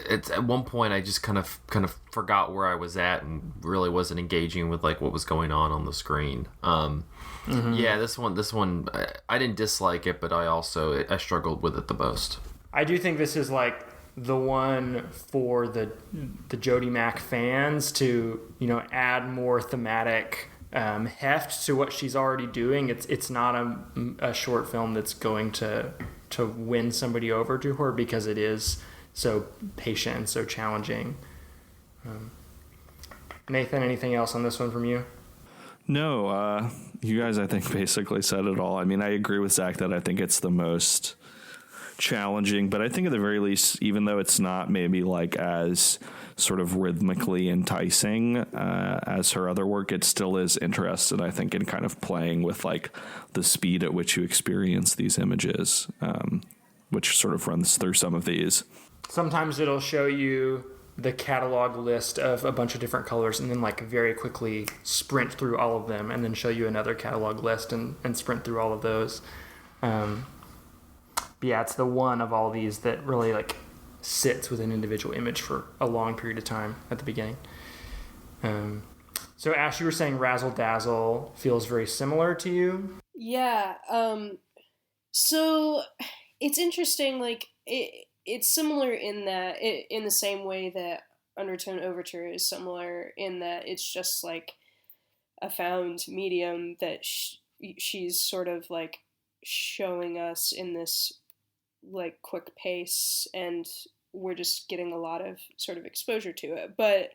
It's at one point I just kind of forgot where I was at and really wasn't engaging with like what was going on the screen. Yeah, this one I didn't dislike it, but I struggled with it the most. I do think this is like the one for the Jodie Mack fans to add more thematic heft to what she's already doing. It's not a short film that's going to win somebody over to her because it is so patient and so challenging. Nathan, anything else on this one from you? No, you guys I think basically said it all. I mean, I agree with Zach that I think it's the most challenging, but I think at the very least, even though it's not maybe like as sort of rhythmically enticing as her other work, it still is interested, I think, in kind of playing with like the speed at which you experience these images, which sort of runs through some of these. Sometimes it'll show you the catalog list of a bunch of different colors and then like very quickly sprint through all of them and then show you another catalog list and sprint through all of those. Yeah, it's the one of all these that really like sits with an individual image for a long period of time at the beginning. So Ash, you were saying Razzle Dazzle feels very similar to you? Yeah. So it's interesting, like it's similar in that in the same way that Undertone Overture is similar in that it's just like a found medium that she's sort of like showing us in this like quick pace and we're just getting a lot of sort of exposure to it. But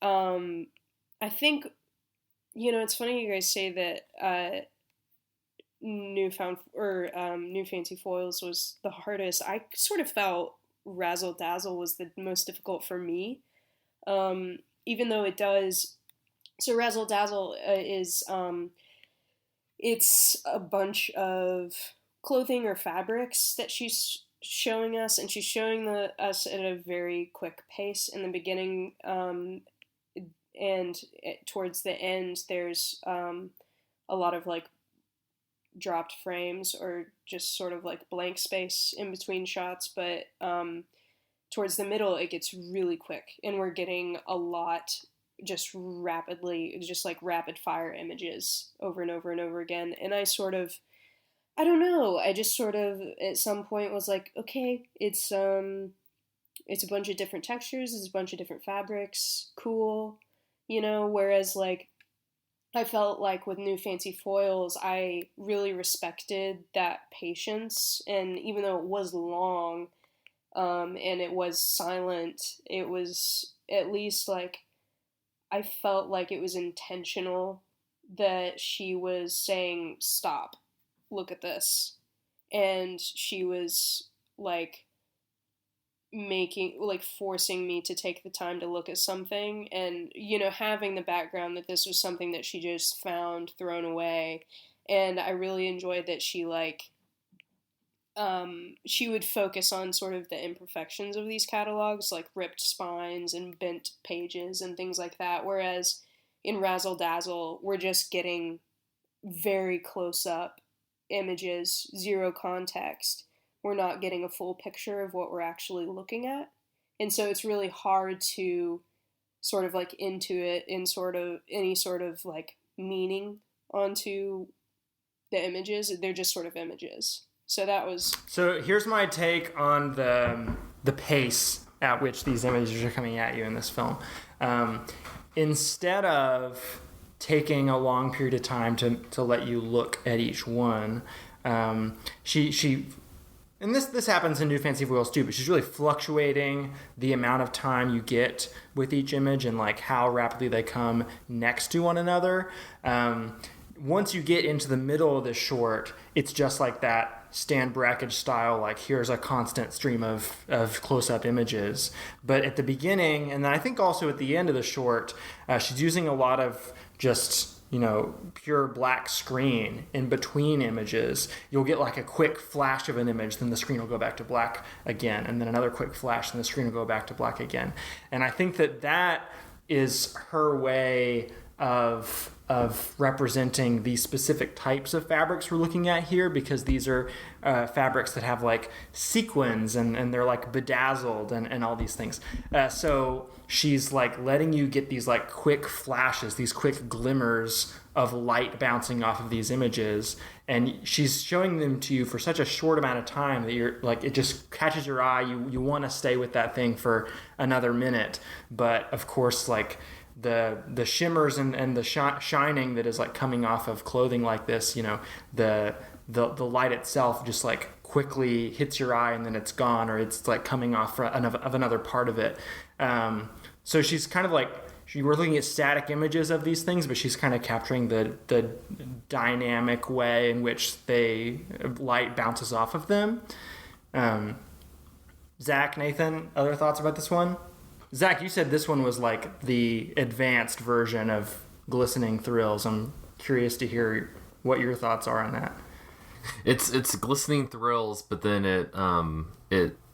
I think, it's funny you guys say that New Fancy Foils was the hardest. I sort of felt Razzle Dazzle was the most difficult for me. Even though it does, so Razzle Dazzle is, it's a bunch of clothing or fabrics that she's showing us, and she's showing us at a very quick pace in the beginning, and towards the end there's a lot of like dropped frames or just sort of like blank space in between shots, but towards the middle it gets really quick and we're getting a lot just rapidly, just like rapid fire images over and over and over again. And I don't know, I just sort of at some point was like, okay, it's a bunch of different textures, it's a bunch of different fabrics, cool, whereas like I felt like with New Fancy Foils, I really respected that patience, and even though it was long, and it was silent, it was at least like, I felt like it was intentional that she was saying, stop, look at this, and she was like forcing me to take the time to look at something, and having the background that this was something that she just found thrown away. And I really enjoyed that she she would focus on sort of the imperfections of these catalogs, like ripped spines and bent pages and things like that, whereas in Razzle Dazzle we're just getting very close up images, zero context. We're not getting a full picture of what we're actually looking at. And so it's really hard to sort of like intuit in sort of any sort of like meaning onto the images. They're just sort of images. So that was... So here's my take on the pace at which these images are coming at you in this film. Instead of taking a long period of time to let you look at each one, she and this happens in New Fancy Foils too, but she's really fluctuating the amount of time you get with each image and like how rapidly they come next to one another. Once you get into the middle of the short, it's just like that Stan Brakhage style, like here's a constant stream of close-up images. But at the beginning, and then I think also at the end of the short, she's using a lot of just pure black screen in between images. You'll get like a quick flash of an image, then the screen will go back to black again, and then another quick flash, and the screen will go back to black again. And I think that is her way of representing these specific types of fabrics we're looking at here, because these are fabrics that have like sequins and they're like bedazzled and all these things. So she's like letting you get these like quick flashes, these quick glimmers of light bouncing off of these images, and she's showing them to you for such a short amount of time that you're like, it just catches your eye. You want to stay with that thing for another minute, but of course like the shimmers and the shining that is like coming off of clothing like this, the light itself just like quickly hits your eye and then it's gone, or it's like coming off of another part of it. So she's kind of like, we're looking at static images of these things, but she's kind of capturing the dynamic way in which light bounces off of them. Zach, Nathan, other thoughts about this one? Zach, you said this one was like the advanced version of Glistening Thrills. I'm curious to hear what your thoughts are on that. It's Glistening Thrills, but then it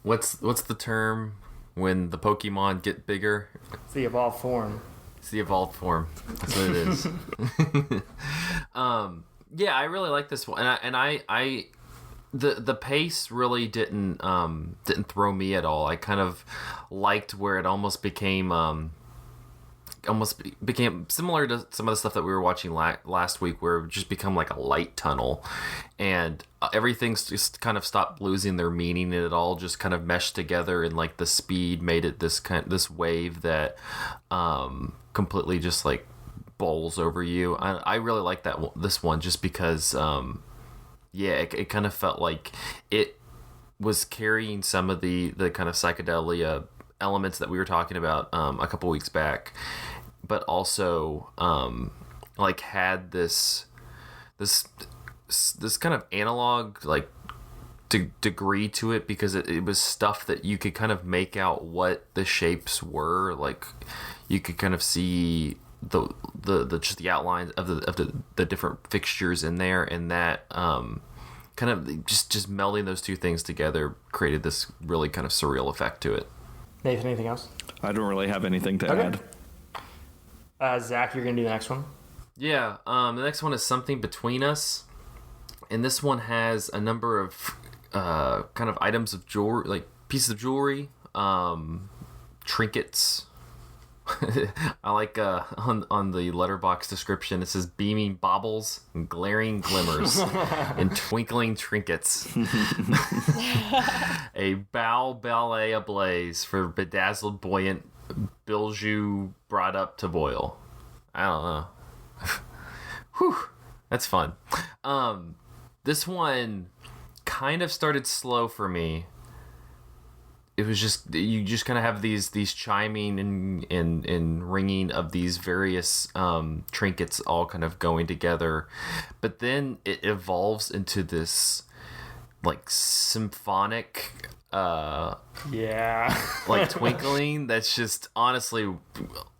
what's the term when the Pokemon get bigger? It's the evolved form. It's the evolved form. That's what it is. Yeah, I really like this one, and I the pace really didn't throw me at all. I kind of liked where it almost became similar to some of the stuff that we were watching last week, where it just become like a light tunnel, and everything's just kind of stopped losing their meaning, and it all just kind of meshed together, and like the speed made it this wave that completely just like bowls over you. I really like this one just because it kind of felt like it was carrying some of the kind of psychedelia elements that we were talking about a couple weeks back, but also like had this kind of analog like degree to it because it was stuff that you could kind of make out what the shapes were. Like you could kind of see the just the outlines of the different fixtures in there, and that kind of just melding those two things together created this really kind of surreal effect to it. Nathan, anything else? I don't really have anything to add. Zach, you're gonna do the next one. Yeah, the next one is Something Between Us, and this one has a number of kind of items of jewelry, like pieces of jewelry, trinkets. I like on the letterbox description it says beaming baubles and glaring glimmers and twinkling trinkets. A bow ballet ablaze for bedazzled buoyant bilge brought up to boil. I don't know. Whew, that's fun. This one kind of started slow for me. It was just, you just kind of have these chiming and ringing of these various trinkets all kind of going together, but then it evolves into this like symphonic like twinkling that's just honestly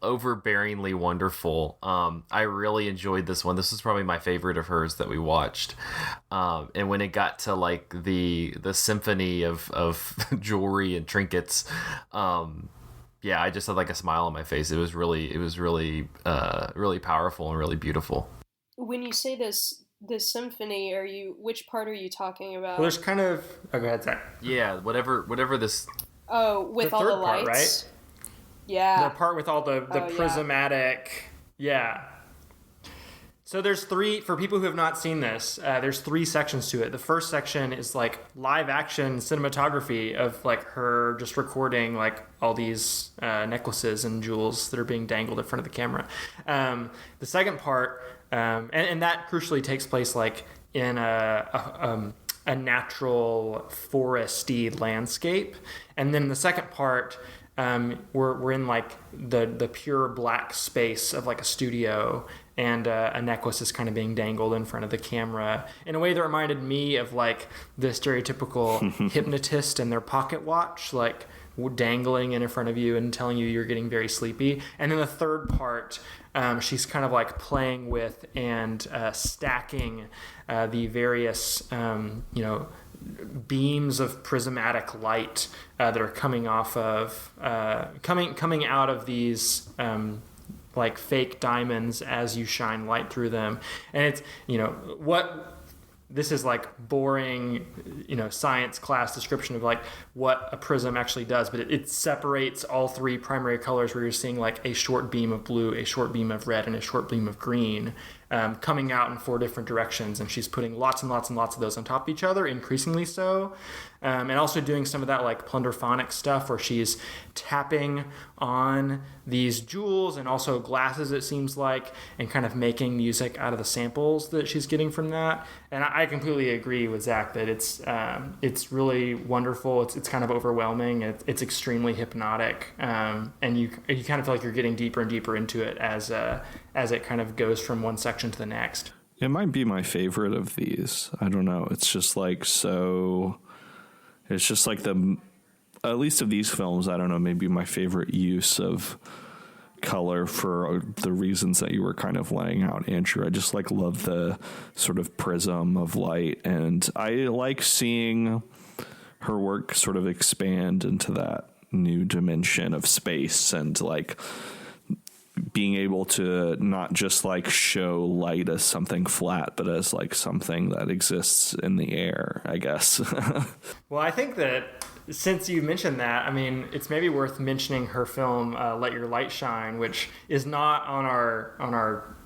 overbearingly wonderful. I really enjoyed this one. This was probably my favorite of hers that we watched, and when it got to like the symphony of jewelry and trinkets, yeah, I just had like a smile on my face. It was really really powerful and really beautiful. When you say this symphony, which part are you talking about? Well, there's kind of... Oh, go ahead, Zach. Yeah, whatever this... Oh, with all the lights? Part, right? Yeah. The part with all the prismatic... Yeah. So there's three... For people who have not seen this, there's three sections to it. The first section is like live action cinematography of like her just recording like all these necklaces and jewels that are being dangled in front of the camera. The second part... and that crucially takes place like in a natural foresty landscape, and then the second part we're in like the pure black space of like a studio, and a necklace is kind of being dangled in front of the camera in a way that reminded me of like the stereotypical hypnotist and their pocket watch, like dangling in front of you and telling you you're getting very sleepy. And then the third part, she's kind of like playing with and stacking the various beams of prismatic light that are coming off of coming out of these like fake diamonds as you shine light through them. And it's what this is like boring, science class description of like what a prism actually does, but it separates all three primary colors, where you're seeing like a short beam of blue, a short beam of red, and a short beam of green coming out in four different directions. And she's putting lots and lots and lots of those on top of each other, increasingly so. And also doing some of that like plunderphonic stuff where she's tapping on these jewels and also glasses, it seems like, and kind of making music out of the samples that she's getting from that. And I completely agree with Zach that it's really wonderful. It's kind of overwhelming. It's extremely hypnotic, and you kind of feel like you're getting deeper and deeper into it as it kind of goes from one section to the next. It might be my favorite of these. I don't know. It's just like so. It's just like at least of these films, I don't know, maybe my favorite use of color for the reasons that you were kind of laying out, Andrew. I just like love the sort of prism of light, and I like seeing her work sort of expand into that new dimension of space, and like being able to not just like show light as something flat, but as like something that exists in the air, I guess. Well, I think that since you mentioned that, I mean, it's maybe worth mentioning her film Let Your Light Shine, which is not on our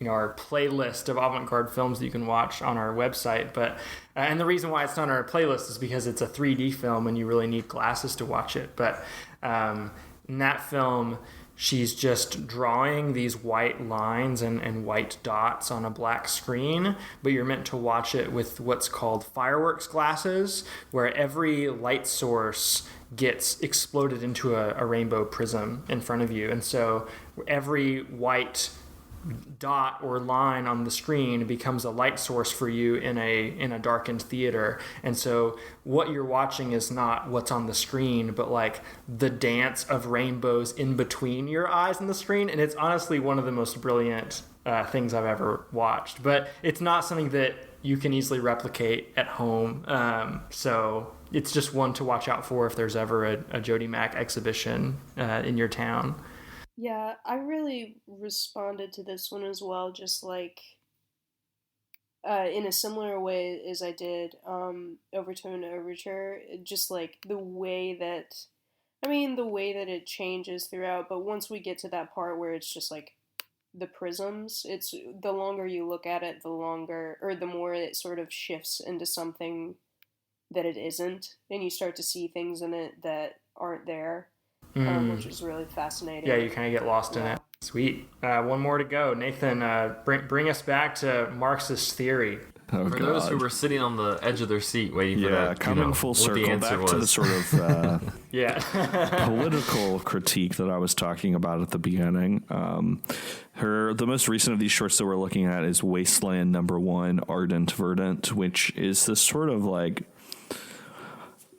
our playlist of avant-garde films that you can watch on our website. But and the reason why it's not on our playlist is because it's a 3D film and you really need glasses to watch it. But in that film, she's just drawing these white lines and white dots on a black screen, but you're meant to watch it with what's called fireworks glasses, where every light source gets exploded into a rainbow prism in front of you. And so every white dot or line on the screen becomes a light source for you in a darkened theater. And so what you're watching is not what's on the screen, but like the dance of rainbows in between your eyes and the screen. And it's honestly one of the most brilliant things I've ever watched, but it's not something that you can easily replicate at home. So it's just one to watch out for if there's ever a Jodie Mack exhibition in your town. Yeah, I really responded to this one as well, just like in a similar way as I did Overtone Overture, just like the way that it changes throughout, but once we get to that part where it's just like the prisms, it's the longer you look at it, the more it sort of shifts into something that it isn't, and you start to see things in it that aren't there. Which is really fascinating. Yeah, you kind of get lost in it. Sweet. One more to go. Nathan, bring us back to Marxist theory. Oh, for those who were sitting on the edge of their seat waiting for that, coming full circle back to the sort of political critique that I was talking about at the beginning. The most recent of these shorts that we're looking at is Wasteland #1, Ardent Verdant, which is this sort of like,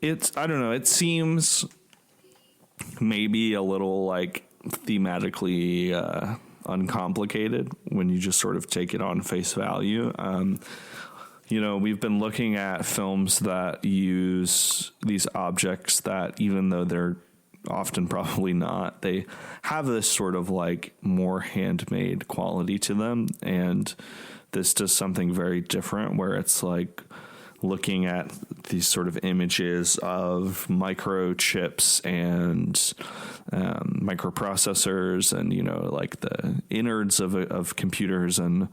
it seems maybe a little like thematically uncomplicated when you just sort of take it on face value. We've been looking at films that use these objects that, even though they're often probably not, they have this sort of like more handmade quality to them. And this does something very different where it's like looking at these sort of images of microchips and microprocessors and, like the innards of computers, and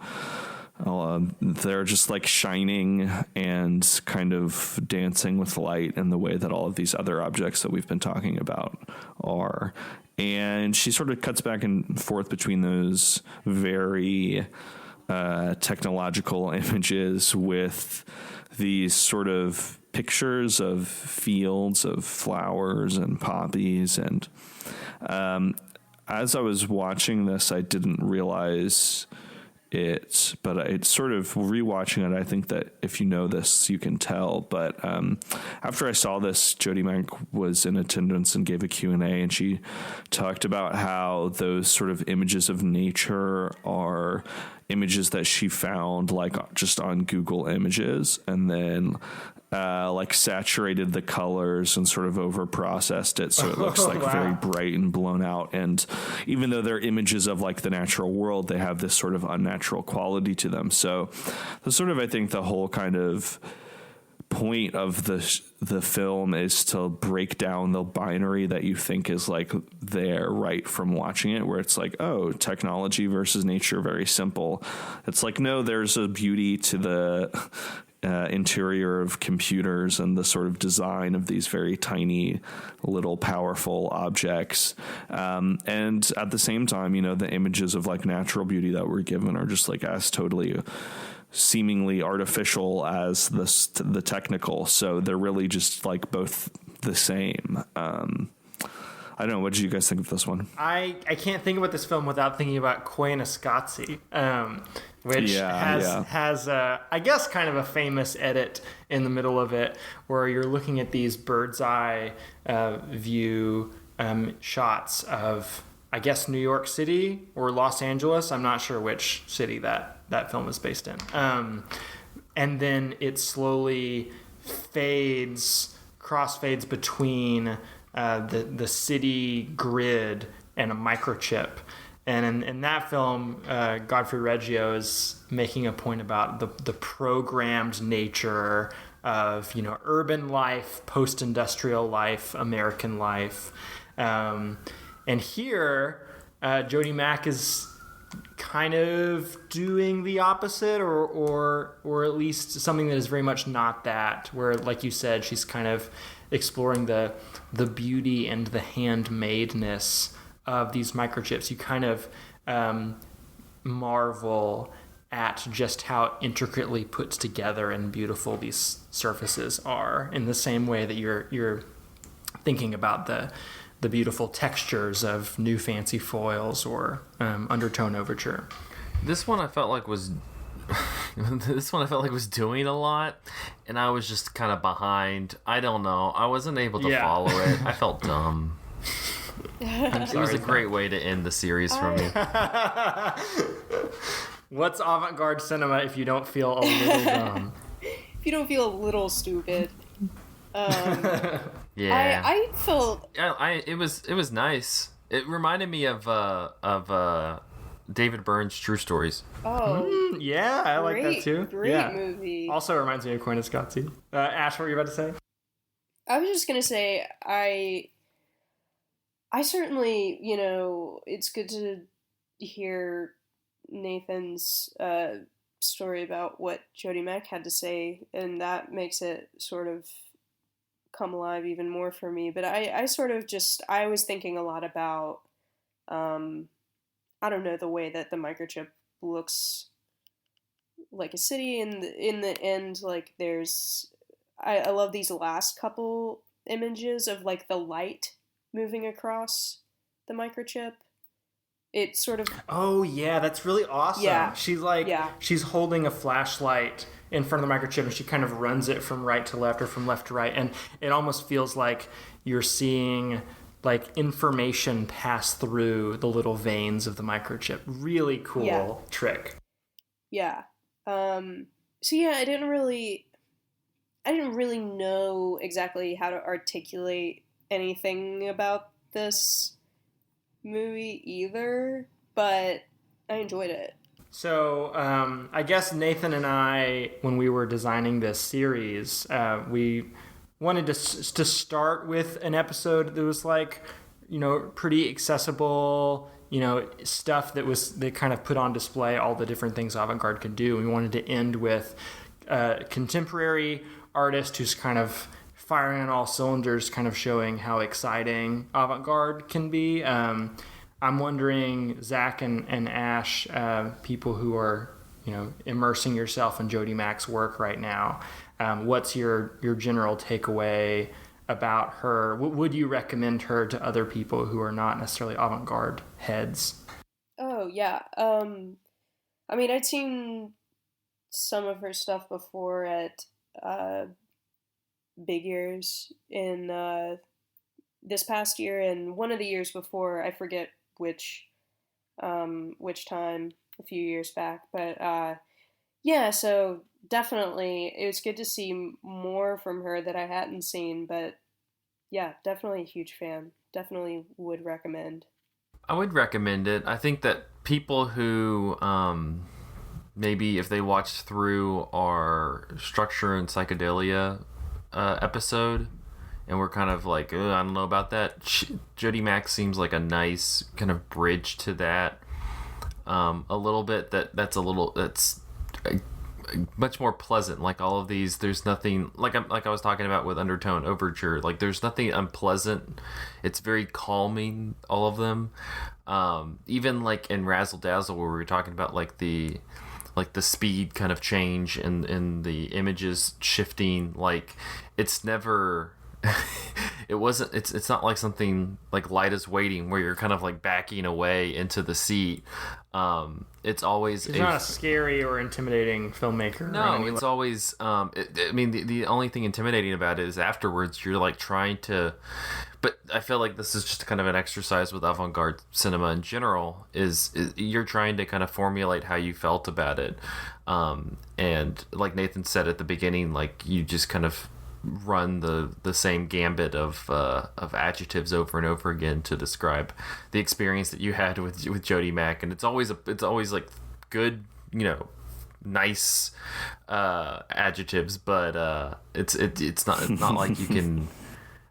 they're just like shining and kind of dancing with light in the way that all of these other objects that we've been talking about are. And she sort of cuts back and forth between those very technological images with these sort of pictures of fields of flowers and poppies. And as I was watching this, I didn't realize it, but it's sort of rewatching it. I think that if you know this, you can tell. But after I saw this, Jodie Mack was in attendance and gave a Q&A, and she talked about how those sort of images of nature are images that she found like just on Google Images, and then like saturated the colors and sort of over processed it so it looks like very bright and blown out. And even though they're images of like the natural world, they have this sort of unnatural quality to them. So the sort of, I think the whole kind of point of the film is to break down the binary that you think is like there right from watching it, where it's like, oh, technology versus nature, very simple. It's like, no, there's a beauty to the interior of computers and the sort of design of these very tiny little powerful objects, and at the same time, the images of like natural beauty that we're given are just like as totally seemingly artificial as the technical. So they're really just like both the same. I don't know. What did you guys think of this one? I can't think about this film without thinking about Koyaanisqatsi, which has I guess kind of a famous edit in the middle of it where you're looking at these bird's eye view shots of, I guess, New York City or Los Angeles. I'm not sure which city that film is based in. And then it slowly crossfades between the city grid and a microchip. And in that film, Godfrey Reggio is making a point about the programmed nature of, urban life, post-industrial life, American life. And here, Jodie Mack is kind of doing the opposite, or at least something that is very much not that, where, like you said, she's kind of exploring the beauty and the handmadeness of these microchips. You kind of marvel at just how intricately put together and beautiful these surfaces are, in the same way that you're thinking about the beautiful textures of New Fancy Foils or Undertone Overture. This one I felt like was doing a lot, and I was just kind of behind. I don't know. I wasn't able to follow it. I felt dumb. It was a great way to end the series for me. What's avant-garde cinema if you don't feel a little dumb? If you don't feel a little stupid. Yeah. I felt... It was nice. It reminded me of David Byrne's True Stories. Oh. Yeah, I like that too. Great movie. Also reminds me of Queen of Scotsy. Ash, what were you about to say? I was just going to say, I certainly, it's good to hear Nathan's story about what Jodie Mack had to say, and that makes it sort of come alive even more for me. But I was thinking a lot about, I don't know, the way that the microchip looks like a city, and in the end, like I love these last couple images of like the light moving across the microchip. It sort of... Oh, yeah, that's really awesome. Yeah. She's holding a flashlight in front of the microchip, and she kind of runs it from right to left or from left to right, and it almost feels like you're seeing like information pass through the little veins of the microchip. Really cool trick. Yeah. So yeah, I didn't really know exactly how to articulate anything about this movie either, but I enjoyed it. So I guess Nathan and I, when we were designing this series, we wanted to start with an episode that was like, pretty accessible, stuff that kind of put on display all the different things avant-garde could do. We wanted to end with a contemporary artist who's kind of firing on all cylinders, kind of showing how exciting avant-garde can be. I'm wondering, Zach and Ash, people who are, immersing yourself in Jodie Mack's work right now, what's your general takeaway about her? Would you recommend her to other people who are not necessarily avant-garde heads? Oh, yeah. I mean, I'd seen some of her stuff before at Big Ears in this past year, and one of the years before, I forget which time, a few years back, but yeah, so definitely it was good to see more from her that I hadn't seen, but yeah, definitely a huge fan. Definitely would recommend. I would recommend it. I think that people who maybe if they watched through our Structure and Psychedelia episode and we're kind of like, I don't know about that, Jodie Mack seems like a nice kind of bridge to that. A little bit that's much more pleasant. Like all of these, there's nothing like I was talking about with Undertone Overture. Like there's nothing unpleasant. It's very calming. All of them, even like in Razzle Dazzle, where we were talking about like the speed kind of change and the images shifting. Like it's never. It's not like something like Light is Waiting where you're kind of like backing away into the seat. It's always not a scary or intimidating filmmaker. No, it's always the only thing intimidating about it is afterwards you're like trying to, but I feel like this is just kind of an exercise with avant-garde cinema in general is you're trying to kind of formulate how you felt about it, and like Nathan said at the beginning, like you just kind of run the same gambit of adjectives over and over again to describe the experience that you had with Jodie Mack, and it's always like good, nice adjectives, but it's not like you can.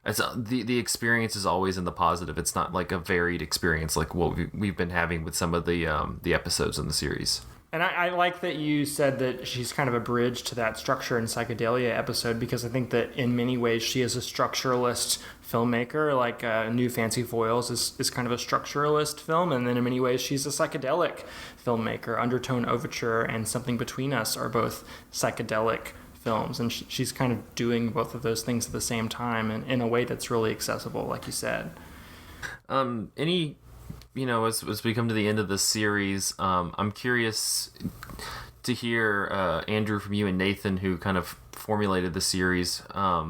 It's the experience is always in the positive. It's not like a varied experience like what we've been having with some of the episodes in the series. And I like that you said that she's kind of a bridge to that Structure and Psychedelia episode, because I think that in many ways she is a structuralist filmmaker. Like New Fancy Foils is kind of a structuralist film, and then in many ways she's a psychedelic filmmaker. Undertone Overture and Something Between Us are both psychedelic films, and she's kind of doing both of those things at the same time and in a way that's really accessible, like you said. Any as we come to the end of this series, I'm curious to hear, Andrew, from you and Nathan, who kind of formulated the series. How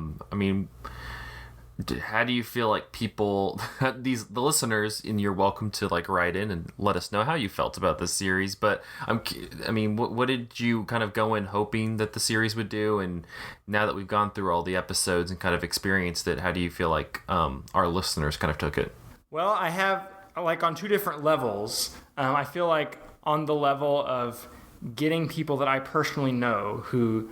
do you feel like people, the listeners, and you're welcome to like write in and let us know how you felt about this series. But what did you kind of go in hoping that the series would do? And now that we've gone through all the episodes and kind of experienced it, how do you feel like our listeners kind of took it? Well, I have like on two different levels. I feel like on the level of getting people that I personally know who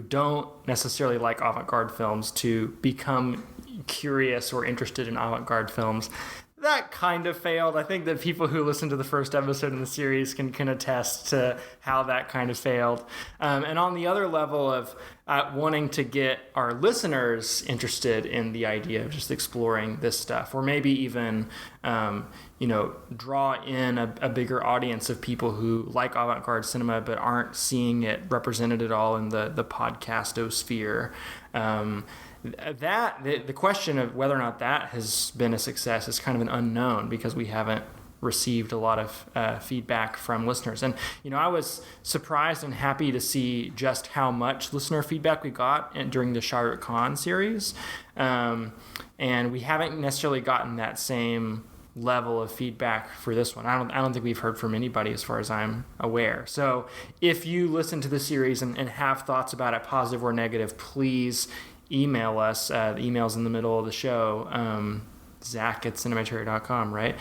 don't necessarily like avant-garde films to become curious or interested in avant-garde films, that kind of failed. I think that people who listened to the first episode in the series can attest to how that kind of failed. And on the other level of wanting to get our listeners interested in the idea of just exploring this stuff, or maybe even draw in a bigger audience of people who like avant-garde cinema but aren't seeing it represented at all in the podcastosphere. The question of whether or not that has been a success is kind of an unknown, because we haven't received a lot of feedback from listeners. And I was surprised and happy to see just how much listener feedback we got during the Shah Rukh Khan series, and we haven't necessarily gotten that same level of feedback for this one. I don't think we've heard from anybody as far as I'm aware. So if you listen to the series and have thoughts about it, positive or negative, please email us. The email's in the middle of the show, Zach@cinematary.com, right?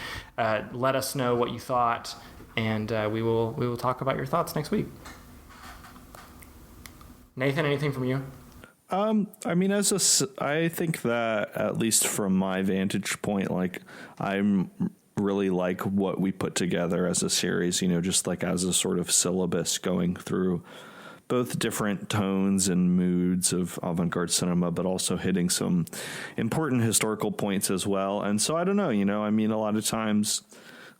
Let us know what you thought, and we will talk about your thoughts next week. Nathan, anything from you? I think that, at least from my vantage point, like, I'm really like what we put together as a series, just like as a sort of syllabus going through both different tones and moods of avant-garde cinema, but also hitting some important historical points as well. And so I don't know, a lot of times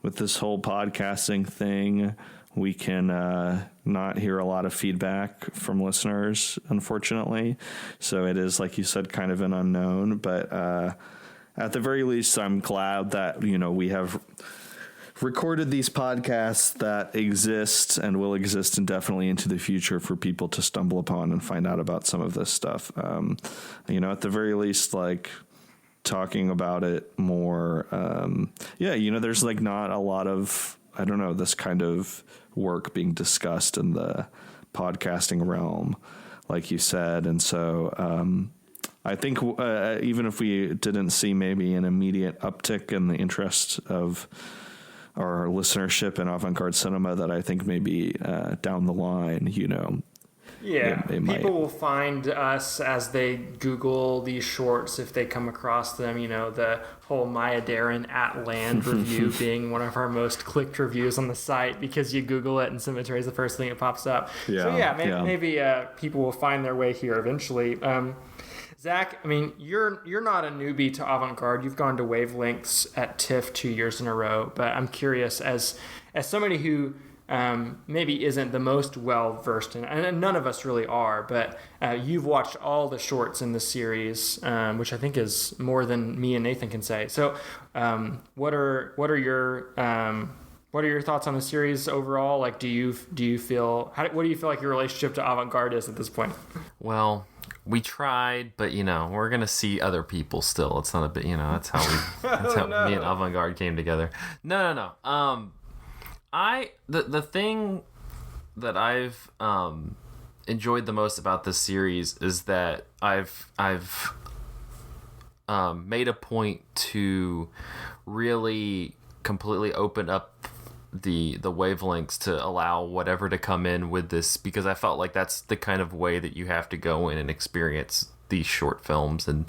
with this whole podcasting thing, we can not hear a lot of feedback from listeners, unfortunately. So it is, like you said, kind of an unknown. But at the very least, I'm glad that, we have recorded these podcasts that exist and will exist indefinitely into the future for people to stumble upon and find out about some of this stuff. At the very least, like, talking about it more. There's like not a lot of, this kind of work being discussed in the podcasting realm, like you said. And so I think even if we didn't see maybe an immediate uptick in the interest of our listenership in avant-garde cinema, that I think maybe down the line, people will find us as they Google these shorts, if they come across them. The whole Maya Deren at Land review being one of our most clicked reviews on the site, because you Google it and Cemetery is the first thing that pops up. Maybe people will find their way here eventually. Zach, you're not a newbie to avant-garde. You've gone to Wavelengths at TIFF 2 years in a row. But I'm curious, as somebody who maybe isn't the most well-versed in, and none of us really are, but you've watched all the shorts in the series, which I think is more than me and Nathan can say. So what are your thoughts on the series overall? Like, what do you feel like your relationship to avant-garde is at this point? Well, we tried, but we're gonna see other people still. It's not a bit, that's how me and avant-garde came together. No. The thing that I've enjoyed the most about this series is that I've made a point to really completely open up the wavelengths to allow whatever to come in with this, because I felt like that's the kind of way that you have to go in and experience these short films and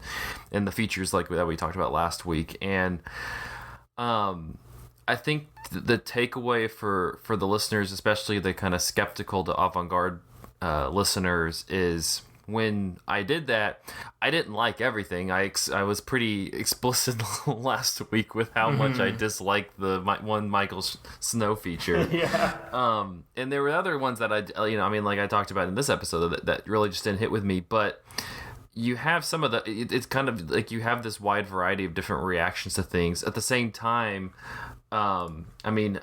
the features like that we talked about last week. And I think the takeaway for the listeners, especially the kind of skeptical to avant-garde listeners, is when I did that, I didn't like everything. I was pretty explicit last week with how much I disliked the one Michael Snow feature. Yeah. And there were other ones that like I talked about in this episode that really just didn't hit with me. But you have some of it's kind of like you have this wide variety of different reactions to things. At the same time, I mean,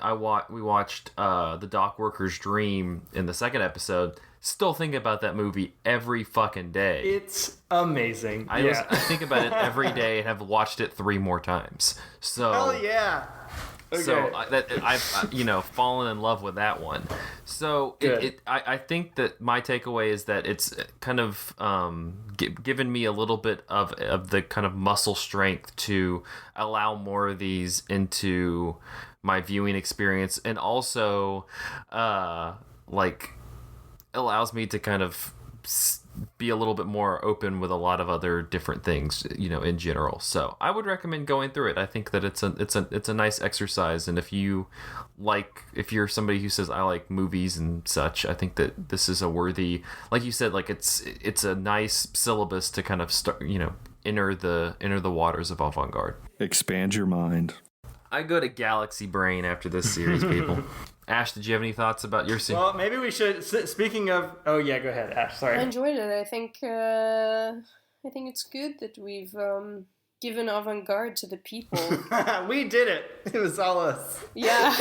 we watched The Dock Worker's Dream in the second episode. Still think about that movie every fucking day. It's amazing. I think about it every day and have watched it 3 more times. So hell yeah. Okay. So I've fallen in love with that one. So I think that my takeaway is that it's kind of given me a little bit of the kind of muscle strength to allow more of these into my viewing experience, and also allows me to kind of be a little bit more open with a lot of other different things, in general. So I would recommend going through it. I think that it's a nice exercise, and if you're somebody who says I like movies and such, I think that this is a worthy, like you said, like it's a nice syllabus to kind of start, enter the waters of Avant-Garde. Expand your mind. I go to Galaxy Brain after this series, people. Ash, did you have any thoughts about your scene? Well, maybe we should. Speaking of, oh yeah, go ahead, Ash. Sorry. I enjoyed it. I think it's good that we've given Avant-Garde to the people. We did it. It was all us. Yeah,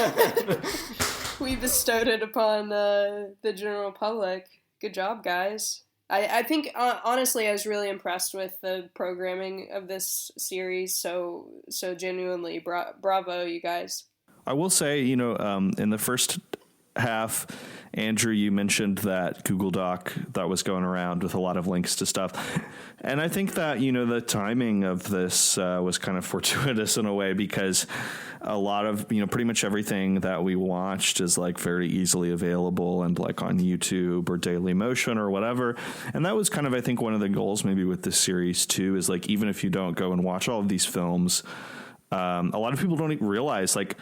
we bestowed it upon the general public. Good job, guys. I think honestly, I was really impressed with the programming of this series. So genuinely, bravo, you guys. I will say, in the first half, Andrew, you mentioned that Google Doc that was going around with a lot of links to stuff. And I think that, the timing of this was kind of fortuitous in a way, because a lot of, pretty much everything that we watched is like very easily available and like on YouTube or Daily Motion or whatever. And that was kind of, I think, one of the goals maybe with this series too, is like, even if you don't go and watch all of these films, a lot of people don't even realize like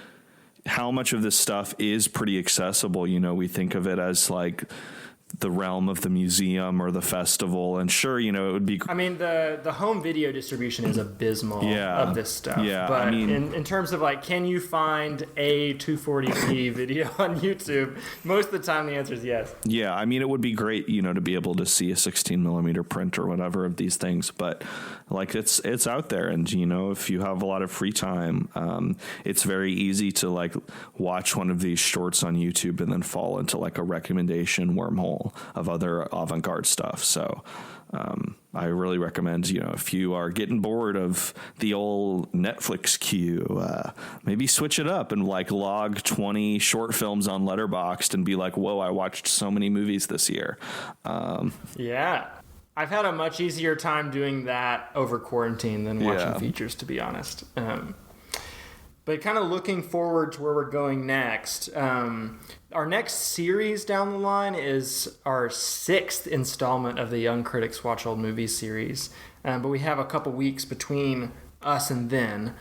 how much of this stuff is pretty accessible. We think of it as like the realm of the museum or the festival, and sure, it would be. I mean, the home video distribution is abysmal of this stuff. Yeah, but I mean, in terms of like, can you find a 240p video on YouTube? Most of the time, the answer is yes. Yeah, I mean, it would be great, to be able to see a 16 millimeter print or whatever of these things, but like it's out there, and if you have a lot of free time, it's very easy to like watch one of these shorts on YouTube and then fall into like a recommendation wormhole of other avant-garde stuff. So I really recommend, if you are getting bored of the old Netflix queue, maybe switch it up and like log 20 short films on Letterboxd and be like, whoa, I watched so many movies this year. Yeah. I've had a much easier time doing that over quarantine than watching features, to be honest. But kind of looking forward to where we're going next. Our next series down the line is our 6th installment of the Young Critics Watch Old Movies series. But we have a couple weeks between us and then.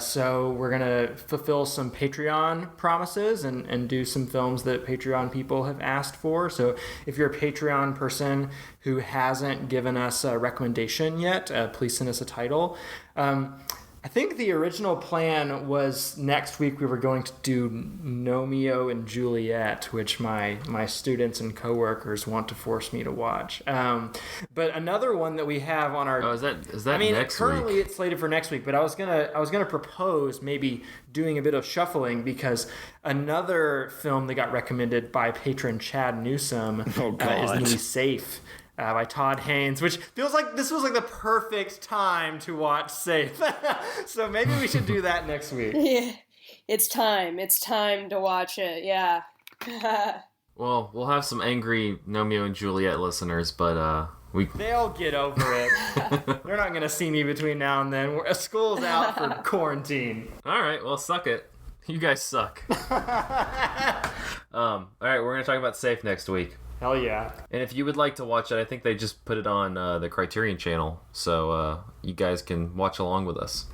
So we're going to fulfill some Patreon promises and do some films that Patreon people have asked for. So if you're a Patreon person who hasn't given us a recommendation yet, please send us a title. I think the original plan was next week we were going to do Romeo and Juliet, which my students and coworkers want to force me to watch. But another one that we have on our is that next currently week? It's slated for next week, but I was gonna propose maybe doing a bit of shuffling, because another film that got recommended by patron Chad Newsom is the movie Safe. By Todd Haynes, which feels like this was like the perfect time to watch Safe. So maybe we should do that next week. Yeah, it's time. It's time to watch it. Yeah. Well, we'll have some angry Romeo and Juliet listeners, but they'll get over it. They're not gonna see me between now and then. School's out for quarantine. All right, well, suck it. You guys suck. All right, we're gonna talk about Safe next week. Hell yeah. And if you would like to watch it, I think they just put it on the Criterion channel, so you guys can watch along with us.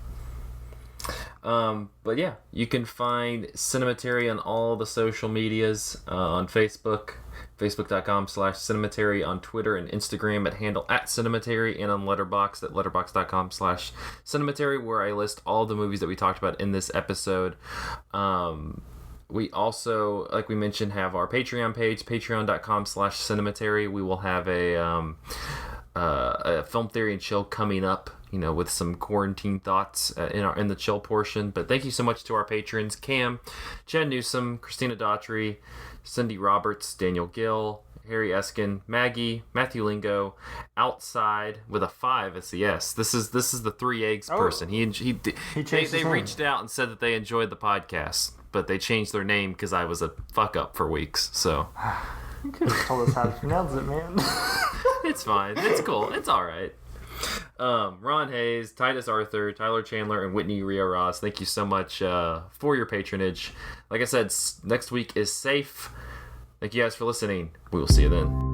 But yeah, you can find Cinematary on all the social medias, on Facebook, facebook.com/Cinematary, on Twitter and Instagram at handle @Cinematary, and on Letterboxd at letterboxd.com/Cinematary, where I list all the movies that we talked about in this episode. We also, like we mentioned, have our Patreon page, patreon.com/Cinematary. We will have a Film Theory and Chill coming up with some quarantine thoughts in the chill portion. But thank you so much to our patrons: Cam, Chad Newsom, Christina Daughtry, Cindy Roberts, Daniel Gill, Harry Eskin, Maggie, Matthew Lingo, Outside with a 5 as the S. This is the 3 eggs person. They reached out and said that they enjoyed the podcast, but they changed their name because I was a fuck up for weeks. So you could have told us how to pronounce it, man. It's fine. It's cool. It's all right. Ron Hayes, Titus Arthur, Tyler Chandler, and Whitney Ria Ross, thank you so much for your patronage. Like I said, next week is safe. Thank you guys for listening. We will see you then.